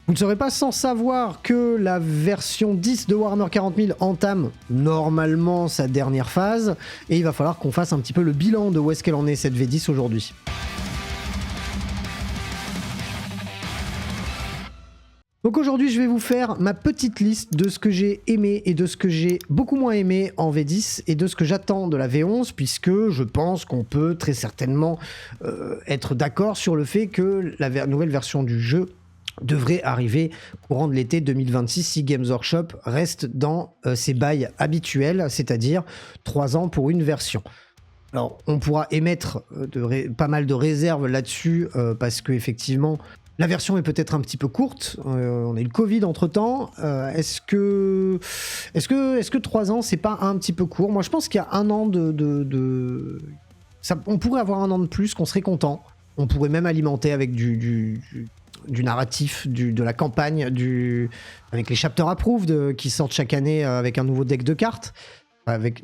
Vous ne serez pas sans savoir que la version 10 de Warhammer 40 000 entame normalement sa dernière phase, et il va falloir qu'on fasse un petit peu le bilan de où est-ce qu'elle en est cette V10 aujourd'hui. Donc aujourd'hui, je vais vous faire ma petite liste de ce que j'ai aimé et de ce que j'ai beaucoup moins aimé en V10 et de ce que j'attends de la V11, puisque je pense qu'on peut très certainement être d'accord sur le fait que la nouvelle version du jeu devrait arriver courant de l'été 2026 si Games Workshop reste dans ses bails habituels, c'est-à-dire 3 ans pour une version. Alors, on pourra émettre pas mal de réserves là-dessus parce que effectivement, la version est peut-être un petit peu courte. On a eu le Covid entre-temps. Est-ce que 3 ans, c'est pas un petit peu court? Moi, je pense qu'il y a un an on pourrait avoir un an de plus, qu'on serait content. On pourrait même alimenter avec du narratif, de la campagne, avec les chapter approved qui sortent chaque année avec un nouveau deck de cartes.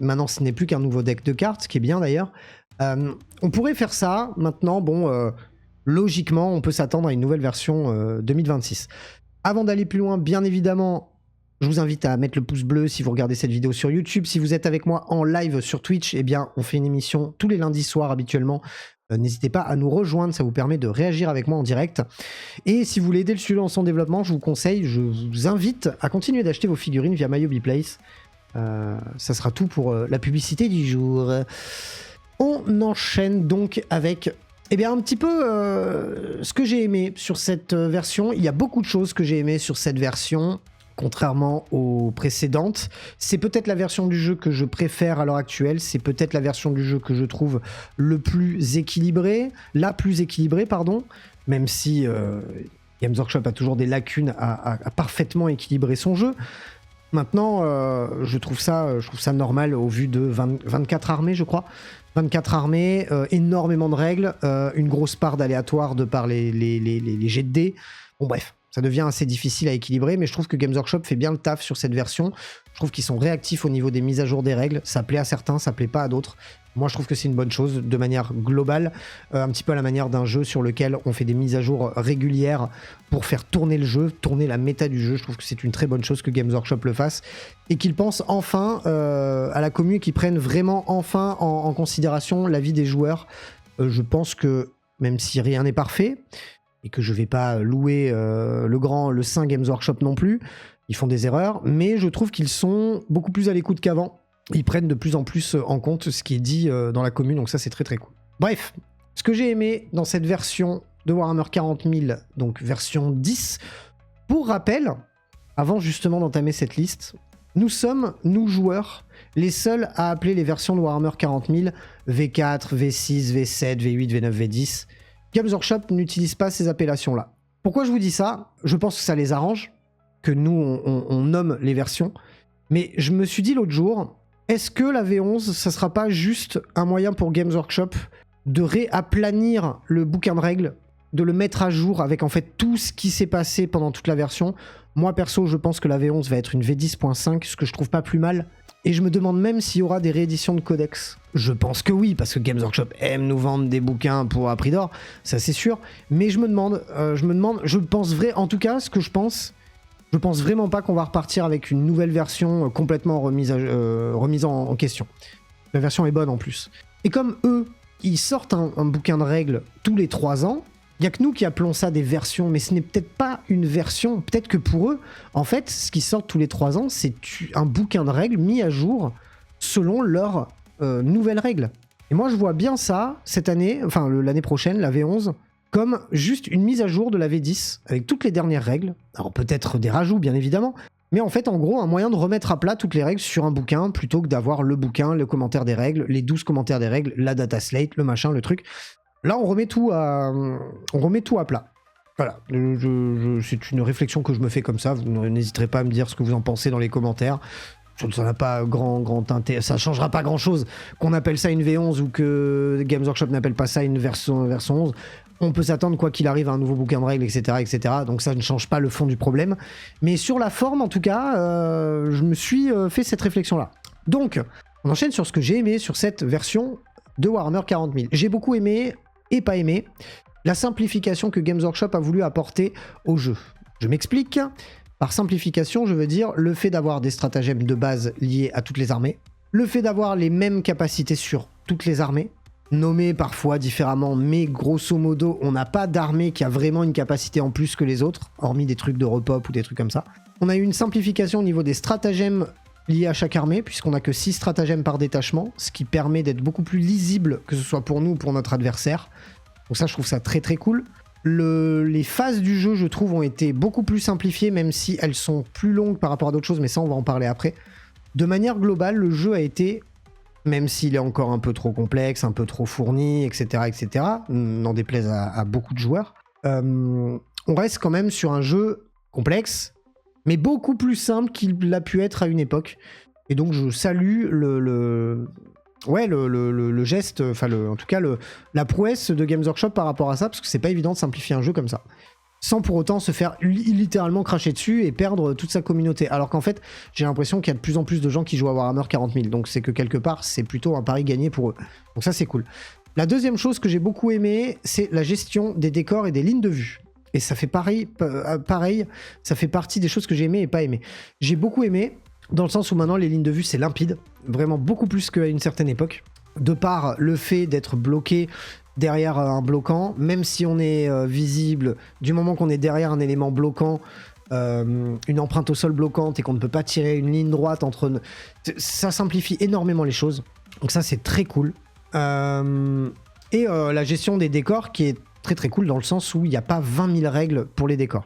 Maintenant, ce n'est plus qu'un nouveau deck de cartes, ce qui est bien d'ailleurs. On pourrait faire ça. Maintenant, bon, logiquement, on peut s'attendre à une nouvelle version 2026. Avant d'aller plus loin, bien évidemment, je vous invite à mettre le pouce bleu si vous regardez cette vidéo sur YouTube. Si vous êtes avec moi en live sur Twitch, eh bien, on fait une émission tous les lundis soirs habituellement. N'hésitez pas à nous rejoindre, ça vous permet de réagir avec moi en direct. Et si vous voulez aider le studio dans son développement, je vous invite à continuer d'acheter vos figurines via MyHobbyPlace. Ça sera tout pour la publicité du jour. On enchaîne donc avec un petit peu ce que j'ai aimé sur cette version. Il y a beaucoup de choses que j'ai aimé sur cette version. Contrairement aux précédentes, c'est peut-être la version du jeu que je préfère à l'heure actuelle, c'est peut-être la version du jeu que je trouve la plus équilibrée, même si Games Workshop a toujours des lacunes à parfaitement équilibrer son jeu. Maintenant, je trouve ça normal au vu de 24 armées, je crois. 24 armées, énormément de règles, une grosse part d'aléatoire de par les jets de dés. Bon bref. Ça devient assez difficile à équilibrer, mais je trouve que Games Workshop fait bien le taf sur cette version. Je trouve qu'ils sont réactifs au niveau des mises à jour des règles. Ça plaît à certains, ça plaît pas à d'autres. Moi, je trouve que c'est une bonne chose de manière globale, un petit peu à la manière d'un jeu sur lequel on fait des mises à jour régulières pour faire tourner le jeu, tourner la méta du jeu. Je trouve que c'est une très bonne chose que Games Workshop le fasse et qu'ils pensent enfin à la commu, qu'ils prennent vraiment enfin en considération l'avis des joueurs. Je pense que même si rien n'est parfait, et que je vais pas louer le saint Games Workshop non plus. Ils font des erreurs, mais je trouve qu'ils sont beaucoup plus à l'écoute qu'avant. Ils prennent de plus en plus en compte ce qui est dit dans la commune, donc ça c'est très très cool. Bref, ce que j'ai aimé dans cette version de Warhammer 40 000, donc version 10, pour rappel, avant justement d'entamer cette liste, nous sommes, nous joueurs, les seuls à appeler les versions de Warhammer 40 000 V4, V6, V7, V8, V9, V10. Games Workshop n'utilise pas ces appellations-là. Pourquoi je vous dis ça? Je pense que ça les arrange, que nous, on nomme les versions. Mais je me suis dit l'autre jour, est-ce que la V11, ça sera pas juste un moyen pour Games Workshop de réaplanir le bouquin de règles, de le mettre à jour avec en fait tout ce qui s'est passé pendant toute la version? Moi, perso, je pense que la V11 va être une V10.5, ce que je trouve pas plus mal. Et je me demande même s'il y aura des rééditions de codex. Je pense que oui, parce que Games Workshop aime nous vendre des bouquins à prix d'or, ça c'est sûr. Mais je pense en tout cas, ce que je pense vraiment pas qu'on va repartir avec une nouvelle version complètement remise en question. La version est bonne en plus. Et comme eux, ils sortent un bouquin de règles tous les 3 ans, il n'y a que nous qui appelons ça des versions, mais ce n'est peut-être pas une version. Peut-être que pour eux, en fait, ce qui sort tous les 3 ans, c'est un bouquin de règles mis à jour selon leurs nouvelles règles. Et moi, je vois bien ça, cette année, enfin l'année prochaine, la V11, comme juste une mise à jour de la V10, avec toutes les dernières règles. Alors peut-être des rajouts, bien évidemment, mais en fait, en gros, un moyen de remettre à plat toutes les règles sur un bouquin, plutôt que d'avoir le bouquin, le commentaire des règles, les 12 commentaires des règles, la data slate, le machin, le truc. Là, on remet tout à plat. Voilà, c'est une réflexion que je me fais comme ça. Vous n'hésiterez pas à me dire ce que vous en pensez dans les commentaires. Ça n'a pas grand intérêt, ça changera pas grand-chose qu'on appelle ça une V11 ou que Games Workshop n'appelle pas ça une version 11. On peut s'attendre, quoi qu'il arrive, à un nouveau bouquin de règles, etc., etc. Donc ça ne change pas le fond du problème. Mais sur la forme, en tout cas, je me suis fait cette réflexion-là. Donc, on enchaîne sur ce que j'ai aimé sur cette version de Warhammer 40 000. J'ai beaucoup aimé et pas aimé la simplification que Games Workshop a voulu apporter au jeu. Je m'explique. Par simplification, je veux dire le fait d'avoir des stratagèmes de base liés à toutes les armées, le fait d'avoir les mêmes capacités sur toutes les armées, nommées parfois différemment, mais grosso modo, on n'a pas d'armée qui a vraiment une capacité en plus que les autres, hormis des trucs de repop ou des trucs comme ça. On a eu une simplification au niveau des stratagèmes liés à chaque armée, puisqu'on n'a que 6 stratagèmes par détachement, ce qui permet d'être beaucoup plus lisible, que ce soit pour nous ou pour notre adversaire. Donc ça, je trouve ça très très cool. Les phases du jeu, je trouve, ont été beaucoup plus simplifiées, même si elles sont plus longues par rapport à d'autres choses, mais ça, on va en parler après. De manière globale, le jeu a été, même s'il est encore un peu trop complexe, un peu trop fourni, etc., n'en déplaise à beaucoup de joueurs, on reste quand même sur un jeu complexe, mais beaucoup plus simple qu'il a pu être à une époque. Et donc, je salue le geste, enfin en tout cas la prouesse de Games Workshop par rapport à ça, parce que c'est pas évident de simplifier un jeu comme ça, sans pour autant se faire littéralement cracher dessus et perdre toute sa communauté. Alors qu'en fait, j'ai l'impression qu'il y a de plus en plus de gens qui jouent à Warhammer 40 000, donc c'est que quelque part, c'est plutôt un pari gagné pour eux. Donc ça, c'est cool. La deuxième chose que j'ai beaucoup aimé, c'est la gestion des décors et des lignes de vue. Et ça fait pareil, ça fait partie des choses que j'ai aimées et pas aimées. J'ai beaucoup aimé, dans le sens où maintenant les lignes de vue c'est limpide, vraiment beaucoup plus qu'à une certaine époque, de par le fait d'être bloqué derrière un bloquant, même si on est visible, du moment qu'on est derrière un élément bloquant, une empreinte au sol bloquante et qu'on ne peut pas tirer une ligne droite entre... Ça simplifie énormément les choses, donc ça c'est très cool. La gestion des décors qui est très très cool dans le sens où il n'y a pas 20 000 règles pour les décors.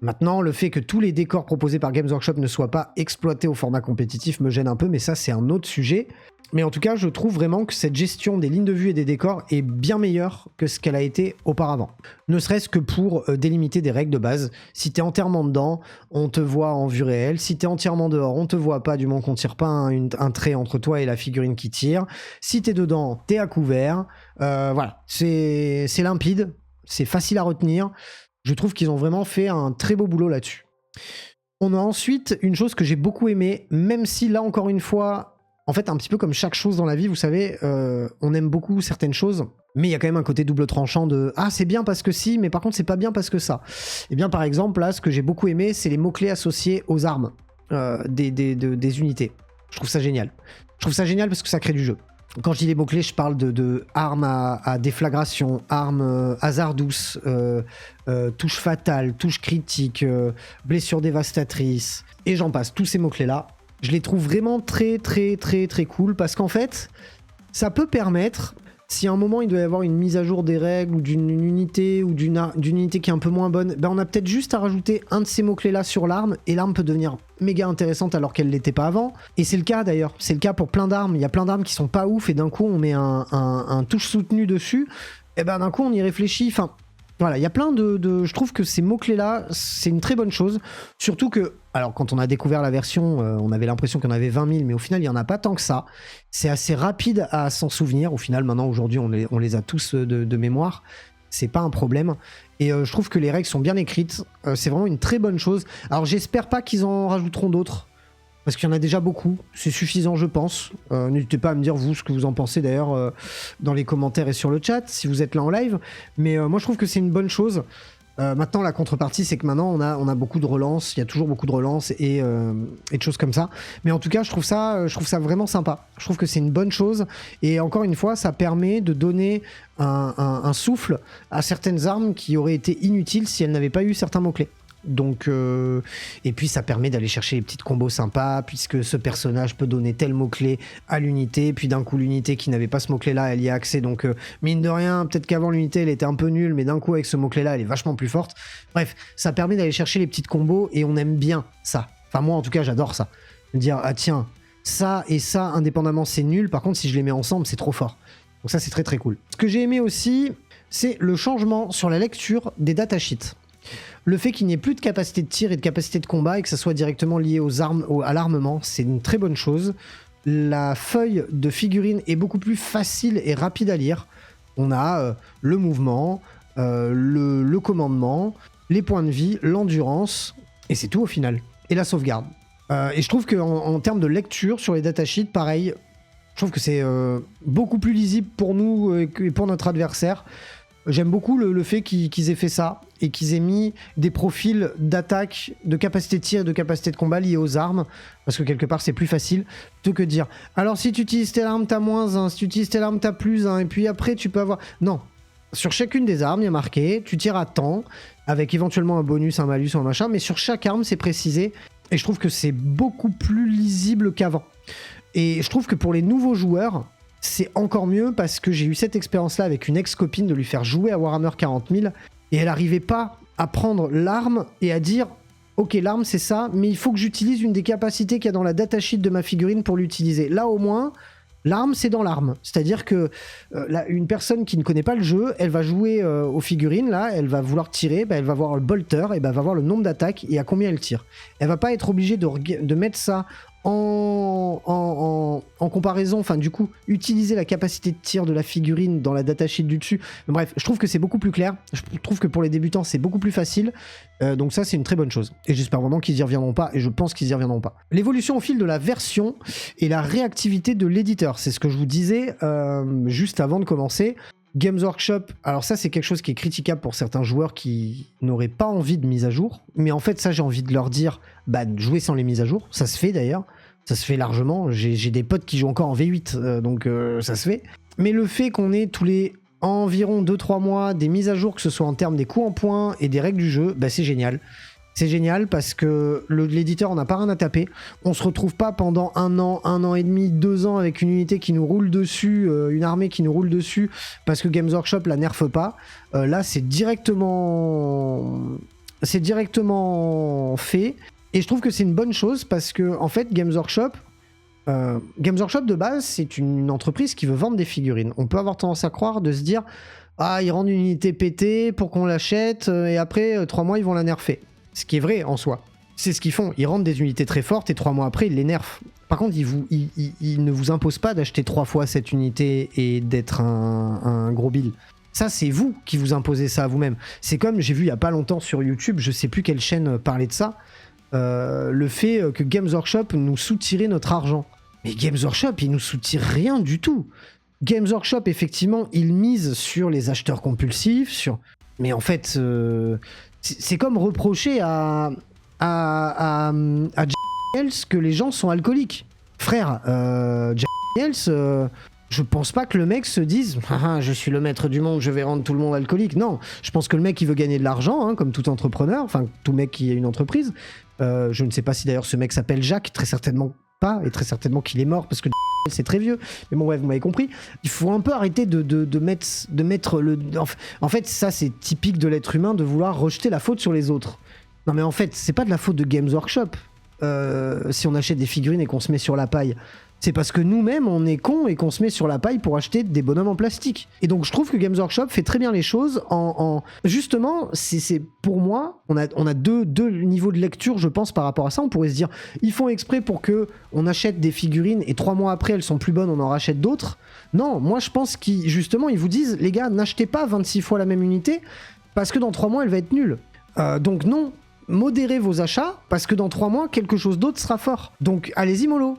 Maintenant, le fait que tous les décors proposés par Games Workshop ne soient pas exploités au format compétitif me gêne un peu, mais ça c'est un autre sujet. Mais en tout cas, je trouve vraiment que cette gestion des lignes de vue et des décors est bien meilleure que ce qu'elle a été auparavant. Ne serait-ce que pour délimiter des règles de base. Si t'es entièrement dedans, on te voit en vue réelle. Si t'es entièrement dehors, on te voit pas, du moment qu'on tire pas un trait entre toi et la figurine qui tire. Si t'es dedans, t'es à couvert. Voilà, c'est limpide, c'est facile à retenir. Je trouve qu'ils ont vraiment fait un très beau boulot là-dessus. On a ensuite une chose que j'ai beaucoup aimée, même si là encore une fois, en fait un petit peu comme chaque chose dans la vie, vous savez, on aime beaucoup certaines choses, mais il y a quand même un côté double tranchant de « Ah, c'est bien parce que si, mais par contre c'est pas bien parce que ça ». Et bien par exemple, là, ce que j'ai beaucoup aimé, c'est les mots-clés associés aux armes des unités. Je trouve ça génial. Je trouve ça génial parce que ça crée du jeu. Quand je dis les mots-clés, je parle de armes à déflagration, armes hasard douce, touche fatale, touche critique, blessure dévastatrice, et j'en passe. Tous ces mots-clés-là, je les trouve vraiment très très très très cool parce qu'en fait, ça peut permettre, si à un moment il doit y avoir une mise à jour des règles ou d'une unité ou d'une unité qui est un peu moins bonne, ben on a peut-être juste à rajouter un de ces mots-clés-là sur l'arme et l'arme peut devenir méga intéressante alors qu'elle l'était pas avant. Et c'est le cas d'ailleurs, c'est le cas pour plein d'armes. Il y a plein d'armes qui sont pas ouf et d'un coup on met un touche soutenu dessus, et ben d'un coup on y réfléchit. Enfin voilà, il y a plein je trouve que ces mots-clés-là, c'est une très bonne chose. Surtout que, alors quand on a découvert la version, on avait l'impression qu'il y en avait 20 000, mais au final, il n'y en a pas tant que ça. C'est assez rapide à s'en souvenir. Au final, maintenant, aujourd'hui, on les a tous de mémoire. C'est pas un problème. Et je trouve que les règles sont bien écrites. C'est vraiment une très bonne chose. Alors, j'espère pas qu'ils en rajouteront d'autres. Parce qu'il y en a déjà beaucoup, c'est suffisant je pense. N'hésitez pas à me dire vous ce que vous en pensez d'ailleurs dans les commentaires et sur le chat si vous êtes là en live. Mais moi je trouve que c'est une bonne chose. Maintenant la contrepartie c'est que maintenant on a beaucoup de relances, il y a toujours beaucoup de relances et de choses comme ça. Mais en tout cas je trouve ça vraiment sympa. Je trouve que c'est une bonne chose et encore une fois ça permet de donner un souffle à certaines armes qui auraient été inutiles si elles n'avaient pas eu certains mots-clés. Donc, et puis ça permet d'aller chercher les petites combos sympas puisque ce personnage peut donner tel mot-clé à l'unité, puis d'un coup l'unité qui n'avait pas ce mot-clé là elle y a accès, donc mine de rien peut-être qu'avant l'unité elle était un peu nulle mais d'un coup avec ce mot-clé là elle est vachement plus forte. Bref, ça permet d'aller chercher les petites combos et on aime bien ça. Enfin moi en tout cas j'adore ça. Dire ah tiens ça et ça indépendamment c'est nul, par contre si je les mets ensemble c'est trop fort. Donc ça c'est très très cool. Ce que j'ai aimé aussi c'est le changement sur la lecture des datasheets. Le fait qu'il n'y ait plus de capacité de tir et de capacité de combat et que ça soit directement lié aux armes, à l'armement, c'est une très bonne chose. La feuille de figurine est beaucoup plus facile et rapide à lire. On a le mouvement, le commandement, les points de vie, l'endurance, et c'est tout au final. Et la sauvegarde. Et je trouve qu'en termes de lecture sur les datasheets, pareil, je trouve que c'est beaucoup plus lisible pour nous et pour notre adversaire. J'aime beaucoup le fait qu'ils aient fait ça et qu'ils aient mis des profils d'attaque, de capacité de tir et de capacité de combat liés aux armes, parce que quelque part c'est plus facile plutôt que de dire alors si tu utilises telle arme t'as -1, si tu utilises telle arme t'as +1 et puis après tu peux avoir... Non, sur chacune des armes il y a marqué tu tires à temps avec éventuellement un bonus, un malus ou un machin, mais sur chaque arme c'est précisé et je trouve que c'est beaucoup plus lisible qu'avant. Et je trouve que pour les nouveaux joueurs, c'est encore mieux parce que j'ai eu cette expérience-là avec une ex-copine de lui faire jouer à Warhammer 40 000 et elle n'arrivait pas à prendre l'arme et à dire ok, l'arme c'est ça, mais il faut que j'utilise une des capacités qu'il y a dans la datasheet de ma figurine pour l'utiliser. Là au moins, l'arme c'est dans l'arme. C'est-à-dire que une personne qui ne connaît pas le jeu, elle va jouer aux figurines, là, elle va vouloir tirer, elle va voir le bolter, et elle va voir le nombre d'attaques et à combien elle tire. Elle va pas être obligée de mettre ça en comparaison, enfin du coup, utiliser la capacité de tir de la figurine dans la datasheet du dessus. Bref, je trouve que c'est beaucoup plus clair. Je trouve que pour les débutants, c'est beaucoup plus facile. Donc ça, c'est une très bonne chose. Et j'espère vraiment qu'ils y reviendront pas, et je pense qu'ils y reviendront pas. L'évolution au fil de la version et la réactivité de l'éditeur, c'est ce que je vous disais juste avant de commencer. Games Workshop, alors ça c'est quelque chose qui est critiquable pour certains joueurs qui n'auraient pas envie de mise à jour, mais en fait ça j'ai envie de leur dire, jouez sans les mises à jour, ça se fait d'ailleurs, ça se fait largement, j'ai des potes qui jouent encore en V8, donc ça se fait. Mais le fait qu'on ait tous les environ 2-3 mois des mises à jour, que ce soit en termes des coups en points et des règles du jeu, c'est génial. C'est génial parce que l'éditeur n'a pas rien à taper. On se retrouve pas pendant 1 an et demi, 2 ans avec une unité qui nous roule dessus, une armée qui nous roule dessus parce que Games Workshop la nerfe pas. Là, c'est directement fait. Et je trouve que c'est une bonne chose parce que en fait, Games Workshop de base, c'est une entreprise qui veut vendre des figurines. On peut avoir tendance à croire, de se dire ah, ils rendent une unité pétée pour qu'on l'achète et après 3 mois ils vont la nerfer. Ce qui est vrai en soi. C'est ce qu'ils font. Ils rendent des unités très fortes et 3 mois après, ils les nerfent. Par contre, ils ne vous imposent pas d'acheter 3 fois cette unité et d'être un gros bill. Ça, c'est vous qui vous imposez ça à vous-même. C'est comme, j'ai vu il y a pas longtemps sur YouTube, je sais plus quelle chaîne parlait de ça, le fait que Games Workshop nous soutirait notre argent. Mais Games Workshop, ils nous soutirent rien du tout. Games Workshop, effectivement, ils misent sur les acheteurs compulsifs, mais en fait... c'est comme reprocher à Jack Daniels que les gens sont alcooliques. Frère, Jack Daniels, je pense pas que le mec se dise je suis le maître du monde, je vais rendre tout le monde alcoolique. Non, je pense que le mec il veut gagner de l'argent, comme tout entrepreneur, enfin tout mec qui a une entreprise. Je ne sais pas si d'ailleurs ce mec s'appelle Jacques, très certainement pas, et très certainement qu'il est mort parce que c'est très vieux, mais bon bref, vous m'avez compris. Il faut un peu arrêter de mettre le... En fait, ça c'est typique de l'être humain de vouloir rejeter la faute sur les autres. Non mais en fait, c'est pas de la faute de Games Workshop si on achète des figurines et qu'on se met sur la paille. C'est parce que nous-mêmes, on est cons et qu'on se met sur la paille pour acheter des bonhommes en plastique. Et donc, je trouve que Games Workshop fait très bien les choses Justement, c'est pour moi, on a deux niveaux de lecture, je pense, par rapport à ça. On pourrait se dire, ils font exprès pour que on achète des figurines et 3 mois après, elles sont plus bonnes, on en rachète d'autres. Non, moi, je pense justement, ils vous disent, les gars, n'achetez pas 26 fois la même unité parce que dans 3 mois, elle va être nulle. Donc non, modérez vos achats parce que dans 3 mois, quelque chose d'autre sera fort. Donc, allez-y, mollo.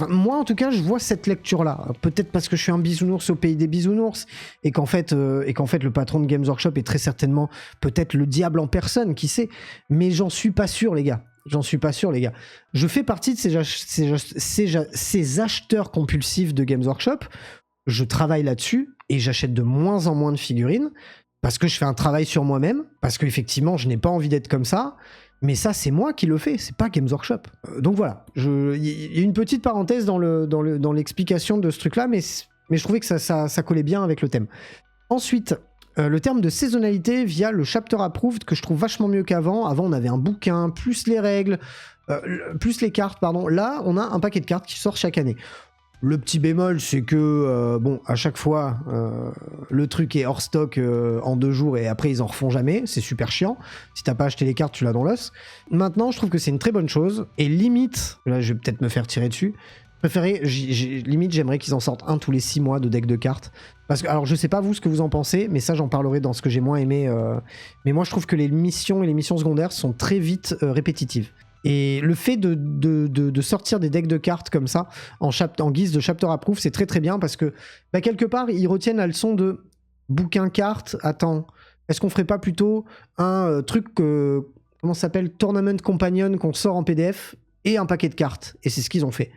Moi, en tout cas, je vois cette lecture-là. Peut-être parce que je suis un bisounours au pays des bisounours et qu'en fait, le patron de Games Workshop est très certainement peut-être le diable en personne, qui sait. Mais j'en suis pas sûr, les gars. Je fais partie de ces acheteurs compulsifs de Games Workshop. Je travaille là-dessus et j'achète de moins en moins de figurines parce que je fais un travail sur moi-même, parce qu'effectivement, je n'ai pas envie d'être comme ça. Mais ça, c'est moi qui le fais, c'est pas Games Workshop. Donc voilà, il y a une petite parenthèse dans l'explication de ce truc-là, mais je trouvais que ça collait bien avec le thème. Ensuite, le terme de saisonnalité via le Chapter Approved, que je trouve vachement mieux qu'avant. Avant, on avait un bouquin, plus les règles, plus les cartes, pardon. Là, on a un paquet de cartes qui sort chaque année. Le petit bémol, c'est que, à chaque fois, le truc est hors stock en 2 jours et après, ils en refont jamais. C'est super chiant. Si t'as pas acheté les cartes, tu l'as dans l'os. Maintenant, je trouve que c'est une très bonne chose. Et limite, là, je vais peut-être me faire tirer dessus. Limite, j'aimerais qu'ils en sortent un tous les 6 mois de deck de cartes. Parce que, alors, je sais pas vous ce que vous en pensez, mais ça, j'en parlerai dans ce que j'ai moins aimé. Mais moi, je trouve que les missions et les missions secondaires sont très vite répétitives. Et le fait de sortir des decks de cartes comme ça, en guise de chapter approve, c'est très très bien parce que quelque part, ils retiennent la leçon de bouquin carte, attends, est-ce qu'on ferait pas plutôt un truc, comment ça s'appelle, Tournament Companion qu'on sort en PDF et un paquet de cartes. Et c'est ce qu'ils ont fait.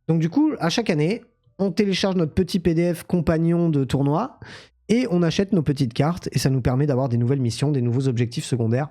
Donc du coup, à chaque année, on télécharge notre petit PDF compagnon de tournoi et on achète nos petites cartes et ça nous permet d'avoir des nouvelles missions, des nouveaux objectifs secondaires.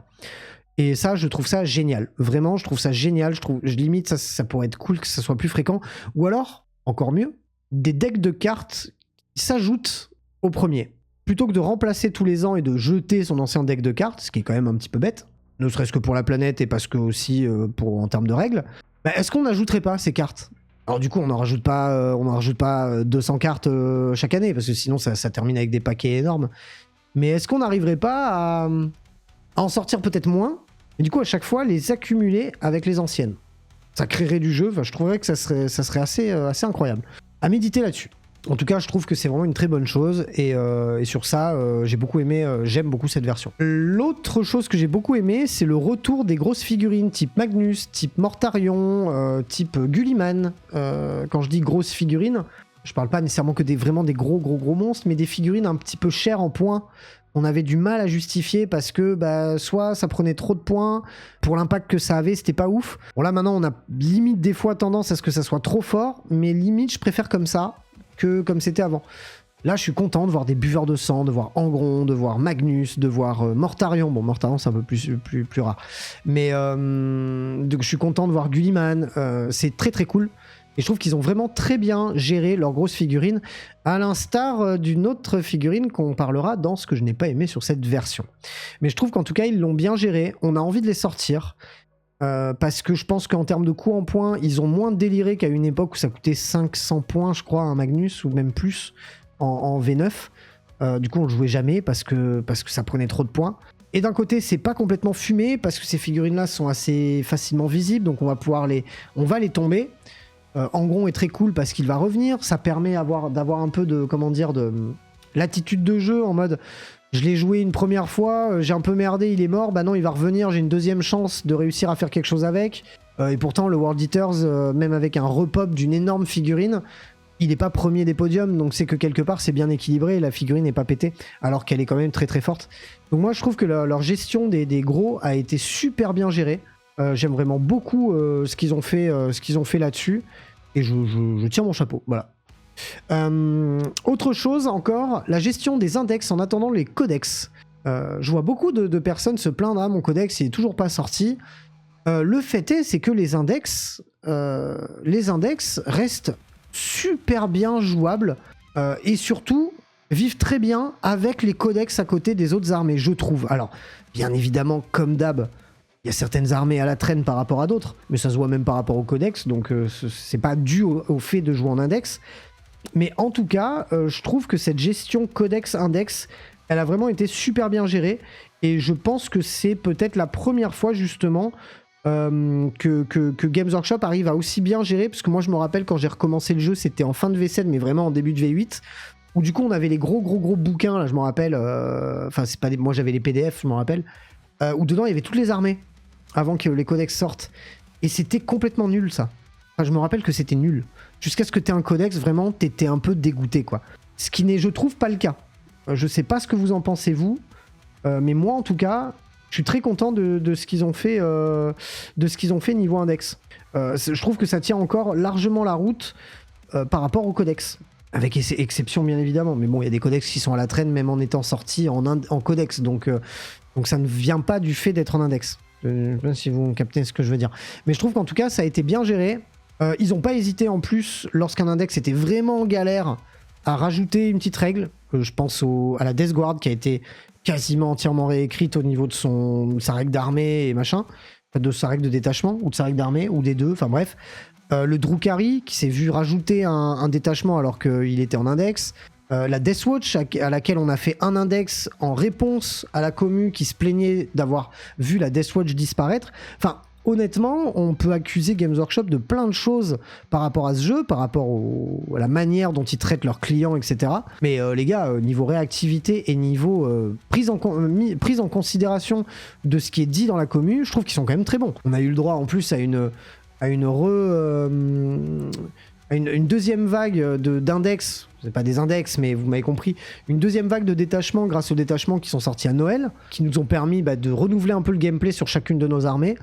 Et ça, je trouve ça génial. Vraiment, je trouve ça génial. Je limite, ça pourrait être cool que ça soit plus fréquent. Ou alors, encore mieux, des decks de cartes qui s'ajoutent au premier. Plutôt que de remplacer tous les ans et de jeter son ancien deck de cartes, ce qui est quand même un petit peu bête, ne serait-ce que pour la planète et parce que aussi en termes de règles, bah, est-ce qu'on n'ajouterait pas ces cartes? Alors du coup, on n'en rajoute pas 200 cartes chaque année, parce que sinon ça termine avec des paquets énormes. Mais est-ce qu'on n'arriverait pas à en sortir peut-être moins, et du coup à chaque fois les accumuler avec les anciennes? Ça créerait du jeu, enfin, je trouverais que ça serait assez incroyable. À méditer là-dessus. En tout cas, je trouve que c'est vraiment une très bonne chose, et sur ça, j'aime beaucoup cette version. L'autre chose que j'ai beaucoup aimé, c'est le retour des grosses figurines type Magnus, type Mortarion, type Gulliman. Quand je dis grosses figurines, je parle pas nécessairement que vraiment des gros monstres, mais des figurines un petit peu chères en points. On avait du mal à justifier parce que soit ça prenait trop de points, pour l'impact que ça avait, c'était pas ouf. Bon là maintenant, on a limite des fois tendance à ce que ça soit trop fort, mais limite je préfère comme ça que comme c'était avant. Là, je suis content de voir des buveurs de sang, de voir Angron, de voir Magnus, de voir Mortarion. Bon, Mortarion, c'est un peu plus rare. Mais je suis content de voir Gulliman. C'est très très cool. Et je trouve qu'ils ont vraiment très bien géré leurs grosses figurines, à l'instar d'une autre figurine qu'on parlera dans ce que je n'ai pas aimé sur cette version. Mais je trouve qu'en tout cas, ils l'ont bien géré. On a envie de les sortir. Parce que je pense qu'en termes de coût en points, ils ont moins déliré qu'à une époque où ça coûtait 500 points, je crois, un Magnus, ou même plus, en V9. Du coup, on le jouait jamais parce que ça prenait trop de points. Et d'un côté, c'est pas complètement fumé, parce que ces figurines-là sont assez facilement visibles, donc on va les tomber. Angron est très cool parce qu'il va revenir, ça permet d'avoir un peu de l'attitude de jeu, en mode... Je l'ai joué une première fois, j'ai un peu merdé, il est mort, bah non, il va revenir, j'ai une deuxième chance de réussir à faire quelque chose avec. Et pourtant, le World Eaters, même avec un repop d'une énorme figurine, il n'est pas premier des podiums, donc c'est que quelque part, c'est bien équilibré et la figurine n'est pas pétée, alors qu'elle est quand même très très forte. Donc moi, je trouve que leur gestion des gros a été super bien gérée. J'aime vraiment beaucoup ce qu'ils ont fait là-dessus, et je tire mon chapeau, voilà. Autre chose encore, la gestion des index en attendant les codex. Je vois beaucoup de personnes se plaindre, mon codex il est toujours pas sorti. Le fait est, c'est que les index restent super bien jouables et surtout vivent très bien avec les codex à côté des autres armées, je trouve. Alors, bien évidemment, comme d'hab, il y a certaines armées à la traîne par rapport à d'autres, mais ça se voit même par rapport au codex, donc c'est pas dû au fait de jouer en index. Mais en tout cas, je trouve que cette gestion codex-index, elle a vraiment été super bien gérée. Et je pense que c'est peut-être la première fois, justement, que Games Workshop arrive à aussi bien gérer. Parce que moi, je me rappelle, quand j'ai recommencé le jeu, c'était en fin de V7, mais vraiment en début de V8. Où du coup, on avait les gros bouquins, là, je me rappelle. Enfin, c'est pas moi, j'avais les PDF, je me rappelle. Où dedans, il y avait toutes les armées, avant que les codex sortent. Et c'était complètement nul, ça. Enfin, je me rappelle que c'était nul. Jusqu'à ce que tu aies un codex, vraiment, t'étais un peu dégoûté, quoi. Ce qui n'est, je trouve, pas le cas. Je sais pas ce que vous en pensez, vous, mais moi, en tout cas, je suis très content de ce qu'ils ont fait, niveau index. Je trouve que ça tient encore largement la route par rapport au codex. Avec exception, bien évidemment. Mais bon, il y a des codex qui sont à la traîne, même en étant sortis en codex. Donc ça ne vient pas du fait d'être en index. Je ne sais pas si vous captez ce que je veux dire. Mais je trouve qu'en tout cas, ça a été bien géré. Ils n'ont pas hésité en plus, lorsqu'un index était vraiment en galère, à rajouter une petite règle. Je pense à la Death Guard qui a été quasiment entièrement réécrite au niveau de sa règle d'armée et machin, de sa règle de détachement, ou de sa règle d'armée, ou des deux, enfin bref. Le Drukhari qui s'est vu rajouter un détachement alors qu'il était en index. La Deathwatch à laquelle on a fait un index en réponse à la commu qui se plaignait d'avoir vu la Deathwatch disparaître. Enfin, honnêtement, on peut accuser Games Workshop de plein de choses par rapport à ce jeu, par rapport à la manière dont ils traitent leurs clients, etc. Mais les gars, niveau réactivité et niveau prise en considération de ce qui est dit dans la commu, je trouve qu'ils sont quand même très bons. On a eu le droit en plus à une deuxième vague d'index c'est pas des index, mais vous m'avez compris, une deuxième vague de détachements grâce aux détachements qui sont sortis à Noël, qui nous ont permis de renouveler un peu le gameplay sur chacune de nos armées.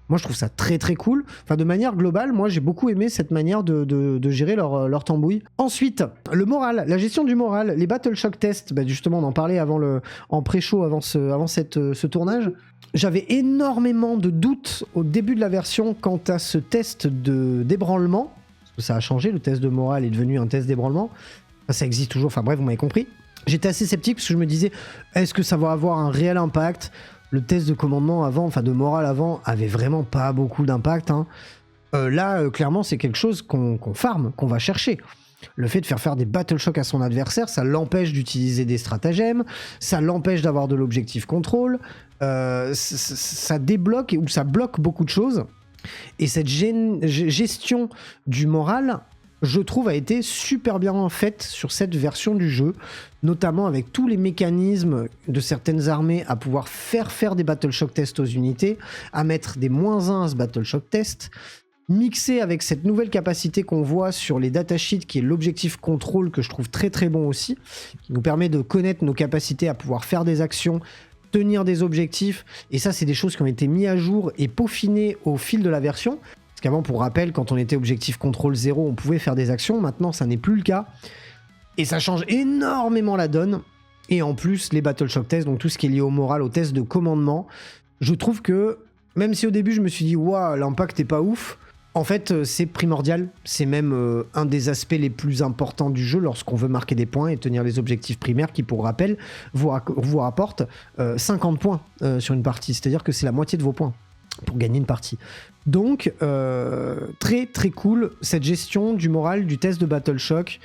Moi, je trouve ça très très cool. Enfin, de manière globale, moi, j'ai beaucoup aimé cette manière de gérer leur tambouille. Ensuite, le moral, la gestion du moral, les Battle Shock tests, justement, on en parlait en pré-show, avant ce tournage. J'avais énormément de doutes au début de la version quant à ce test d'ébranlement. Parce que ça a changé, le test de morale est devenu un test d'ébranlement. Ça existe toujours, enfin bref, vous m'avez compris. J'étais assez sceptique parce que je me disais, est-ce que ça va avoir un réel impact ? Le test de commandement avant, enfin de morale avant, avait vraiment pas beaucoup d'impact. Là, clairement, c'est quelque chose qu'on farm, qu'on va chercher. Le fait de faire des battle shocks à son adversaire, ça l'empêche d'utiliser des stratagèmes, ça l'empêche d'avoir de l'objectif contrôle, ça débloque ou ça bloque beaucoup de choses. Et cette gestion du moral, je trouve, a été super bien faite sur cette version du jeu, notamment avec tous les mécanismes de certaines armées à pouvoir faire des Battle Shock tests aux unités, à mettre des -1 à ce Battle Shock test, mixé avec cette nouvelle capacité qu'on voit sur les datasheets, qui est l'objectif contrôle, que je trouve très très bon aussi, qui nous permet de connaître nos capacités à pouvoir faire des actions, tenir des objectifs, et ça c'est des choses qui ont été mis à jour et peaufinées au fil de la version. Parce qu'avant, pour rappel, quand on était objectif contrôle 0, on pouvait faire des actions. Maintenant, ça n'est plus le cas. Et ça change énormément la donne. Et en plus, les Battle Shock tests, donc tout ce qui est lié au moral, aux tests de commandement, je trouve que, même si au début, je me suis dit, waouh, l'impact est pas ouf, en fait, c'est primordial. C'est même un des aspects les plus importants du jeu lorsqu'on veut marquer des points et tenir les objectifs primaires qui, pour rappel, vous rapportent 50 points sur une partie. C'est-à-dire que c'est la moitié de vos points pour gagner une partie. Donc, très très cool cette gestion du moral, du test de Battle Shock,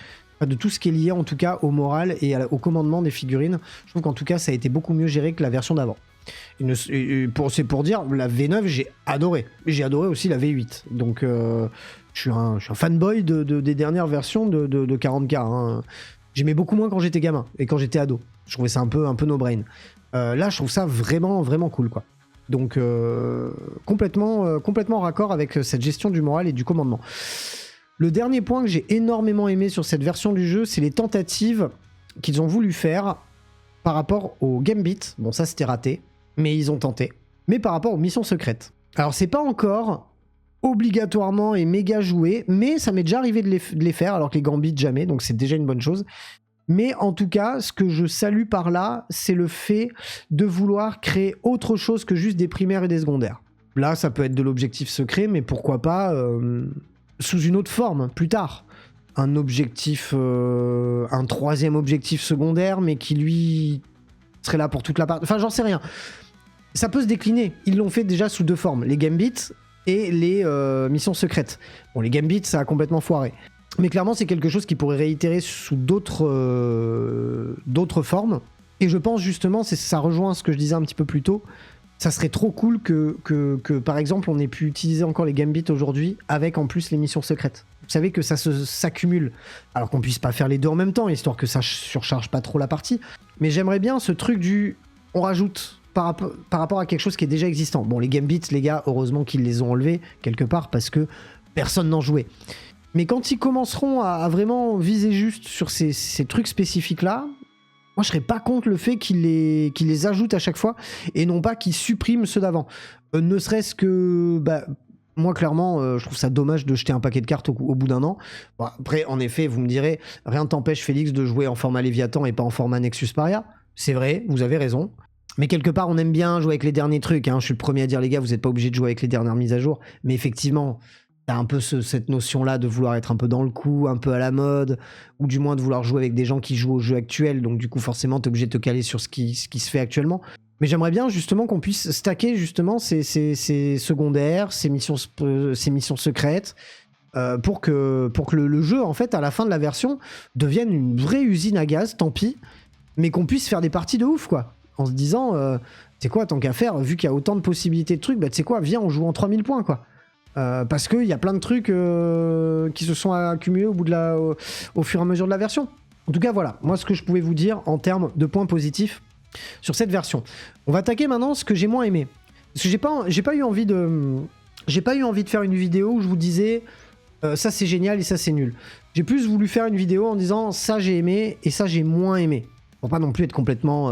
de tout ce qui est lié en tout cas au moral et au commandement des figurines. Je trouve qu'en tout cas ça a été beaucoup mieux géré que la version d'avant. C'est pour dire, la V9 j'ai adoré. J'ai adoré aussi la V8. Donc je suis un fanboy des dernières versions de 40K. Hein. J'aimais beaucoup moins quand j'étais gamin et quand j'étais ado. Je trouvais ça un peu no-brain. Là je trouve ça vraiment vraiment cool quoi. Donc complètement raccord avec cette gestion du moral et du commandement. Le dernier point que j'ai énormément aimé sur cette version du jeu, c'est les tentatives qu'ils ont voulu faire par rapport au Gambit. Bon, ça c'était raté, mais ils ont tenté. Mais par rapport aux missions secrètes. Alors c'est pas encore obligatoirement et méga joué, mais ça m'est déjà arrivé de les faire, alors que les Gambits jamais, donc c'est déjà une bonne chose. Mais en tout cas, ce que je salue par là, c'est le fait de vouloir créer autre chose que juste des primaires et des secondaires. Là, ça peut être de l'objectif secret, mais pourquoi pas sous une autre forme, plus tard. Un objectif, un troisième objectif secondaire, mais qui lui serait là pour toute la partie. Enfin, j'en sais rien. Ça peut se décliner. Ils l'ont fait déjà sous deux formes, les Gambits et les missions secrètes. Bon, les Gambits, ça a complètement foiré. Mais clairement, c'est quelque chose qui pourrait réitérer sous d'autres formes. Et je pense justement, ça rejoint ce que je disais un petit peu plus tôt, ça serait trop cool que par exemple, on ait pu utiliser encore les Gambits aujourd'hui avec en plus les missions secrètes. Vous savez que ça s'accumule. Alors qu'on puisse pas faire les deux en même temps, histoire que ça surcharge pas trop la partie. Mais j'aimerais bien ce truc on rajoute par rapport à quelque chose qui est déjà existant. Bon, les Gambits, les gars, heureusement qu'ils les ont enlevés quelque part parce que personne n'en jouait. Mais quand ils commenceront à vraiment viser juste sur ces trucs spécifiques-là, moi je serais pas contre le fait qu'ils les ajoutent à chaque fois et non pas qu'ils suppriment ceux d'avant. Ne serait-ce que... moi clairement, je trouve ça dommage de jeter un paquet de cartes au bout d'un an. Bon, après, en effet, vous me direz, rien ne t'empêche Félix de jouer en format Léviathan et pas en format Nexus Paria. C'est vrai, vous avez raison. Mais quelque part, on aime bien jouer avec les derniers trucs. Hein. Je suis le premier à dire, les gars, vous n'êtes pas obligés de jouer avec les dernières mises à jour. Mais effectivement... T'as un peu cette notion-là de vouloir être un peu dans le coup, un peu à la mode, ou du moins de vouloir jouer avec des gens qui jouent au jeu actuel, donc du coup forcément t'es obligé de te caler sur ce qui se fait actuellement. Mais j'aimerais bien justement qu'on puisse stacker justement ces secondaires, ces missions secrètes, pour que le jeu, en fait, à la fin de la version, devienne une vraie usine à gaz, tant pis, mais qu'on puisse faire des parties de ouf, quoi. En se disant, tu sais quoi, tant qu'à faire, vu qu'il y a autant de possibilités de trucs, tu sais quoi, viens, on joue en 3000 points, quoi. Parce qu'il y a plein de trucs qui se sont accumulés au fur et à mesure de la version. En tout cas, voilà, moi ce que je pouvais vous dire en termes de points positifs sur cette version. On va attaquer maintenant ce que j'ai moins aimé. Parce que j'ai pas eu envie de faire une vidéo où je vous disais ça c'est génial et ça c'est nul. J'ai plus voulu faire une vidéo en disant ça j'ai aimé et ça j'ai moins aimé. Pour pas non plus être complètement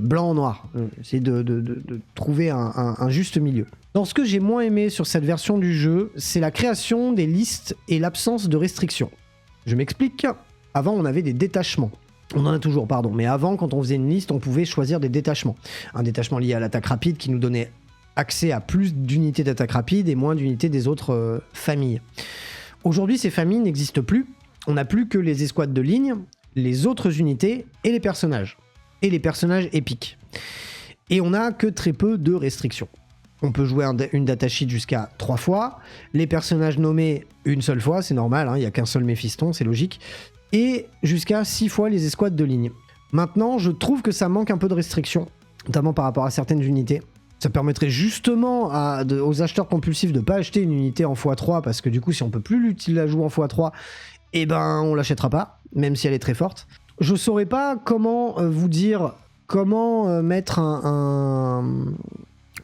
blanc ou noir. Essayer de trouver un juste milieu. Dans ce que j'ai moins aimé sur cette version du jeu, c'est la création des listes et l'absence de restrictions. Je m'explique. Avant, on avait des détachements. On en a toujours, pardon. Mais avant, quand on faisait une liste, on pouvait choisir des détachements. Un détachement lié à l'attaque rapide qui nous donnait accès à plus d'unités d'attaque rapide et moins d'unités des autres familles. Aujourd'hui, ces familles n'existent plus. On n'a plus que les escouades de ligne, les autres unités et les personnages. Et les personnages épiques. Et on n'a que très peu de restrictions. On peut jouer une datasheet jusqu'à 3 fois. Les personnages nommés une seule fois, c'est normal, il n'y a qu'un seul Méphiston, c'est logique. Et jusqu'à 6 fois les escouades de ligne. Maintenant, je trouve que ça manque un peu de restrictions, notamment par rapport à certaines unités. Ça permettrait justement aux acheteurs compulsifs de ne pas acheter une unité en x3, parce que du coup, si on peut plus la jouer en x3, eh ben on l'achètera pas, même si elle est très forte. Je saurais pas comment vous dire, comment mettre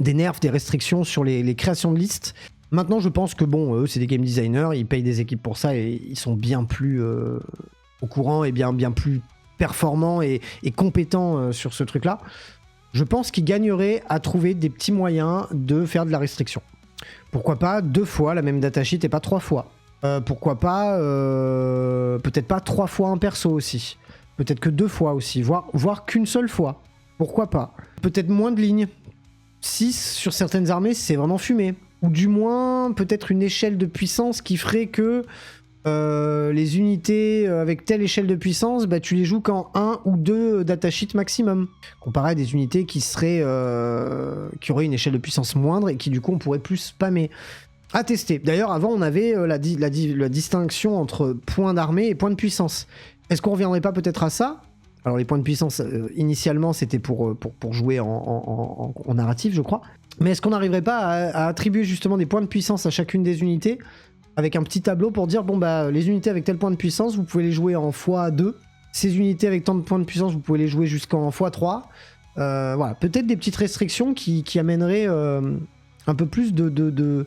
des nerfs, des restrictions sur les créations de listes. Maintenant, je pense que bon, eux, c'est des game designers, ils payent des équipes pour ça et ils sont bien plus au courant et bien plus performants et compétents sur ce truc-là. Je pense qu'ils gagneraient à trouver des petits moyens de faire de la restriction. Pourquoi pas 2 fois la même datasheet et pas 3 fois. Pourquoi pas peut-être pas 3 fois un perso aussi. Peut-être que 2 fois aussi, voire qu'une seule fois. Pourquoi pas. Peut-être moins de lignes. 6 sur certaines armées, c'est vraiment fumé. Ou du moins, peut-être une échelle de puissance qui ferait que les unités avec telle échelle de puissance, bah, tu les joues qu'en 1 ou 2 datasheets maximum. Comparé à des unités qui auraient une échelle de puissance moindre et qui du coup on pourrait plus spammer. À tester. D'ailleurs, avant, on avait la distinction entre points d'armée et points de puissance. Est-ce qu'on reviendrait pas peut-être à ça ? Alors, les points de puissance, initialement, c'était pour jouer en narratif, je crois. Mais est-ce qu'on n'arriverait pas à attribuer justement des points de puissance à chacune des unités, avec un petit tableau pour dire, bon, bah, les unités avec tel point de puissance, vous pouvez les jouer en x2. Ces unités avec tant de points de puissance, vous pouvez les jouer jusqu'en x3. Voilà, peut-être des petites restrictions qui amèneraient un peu plus de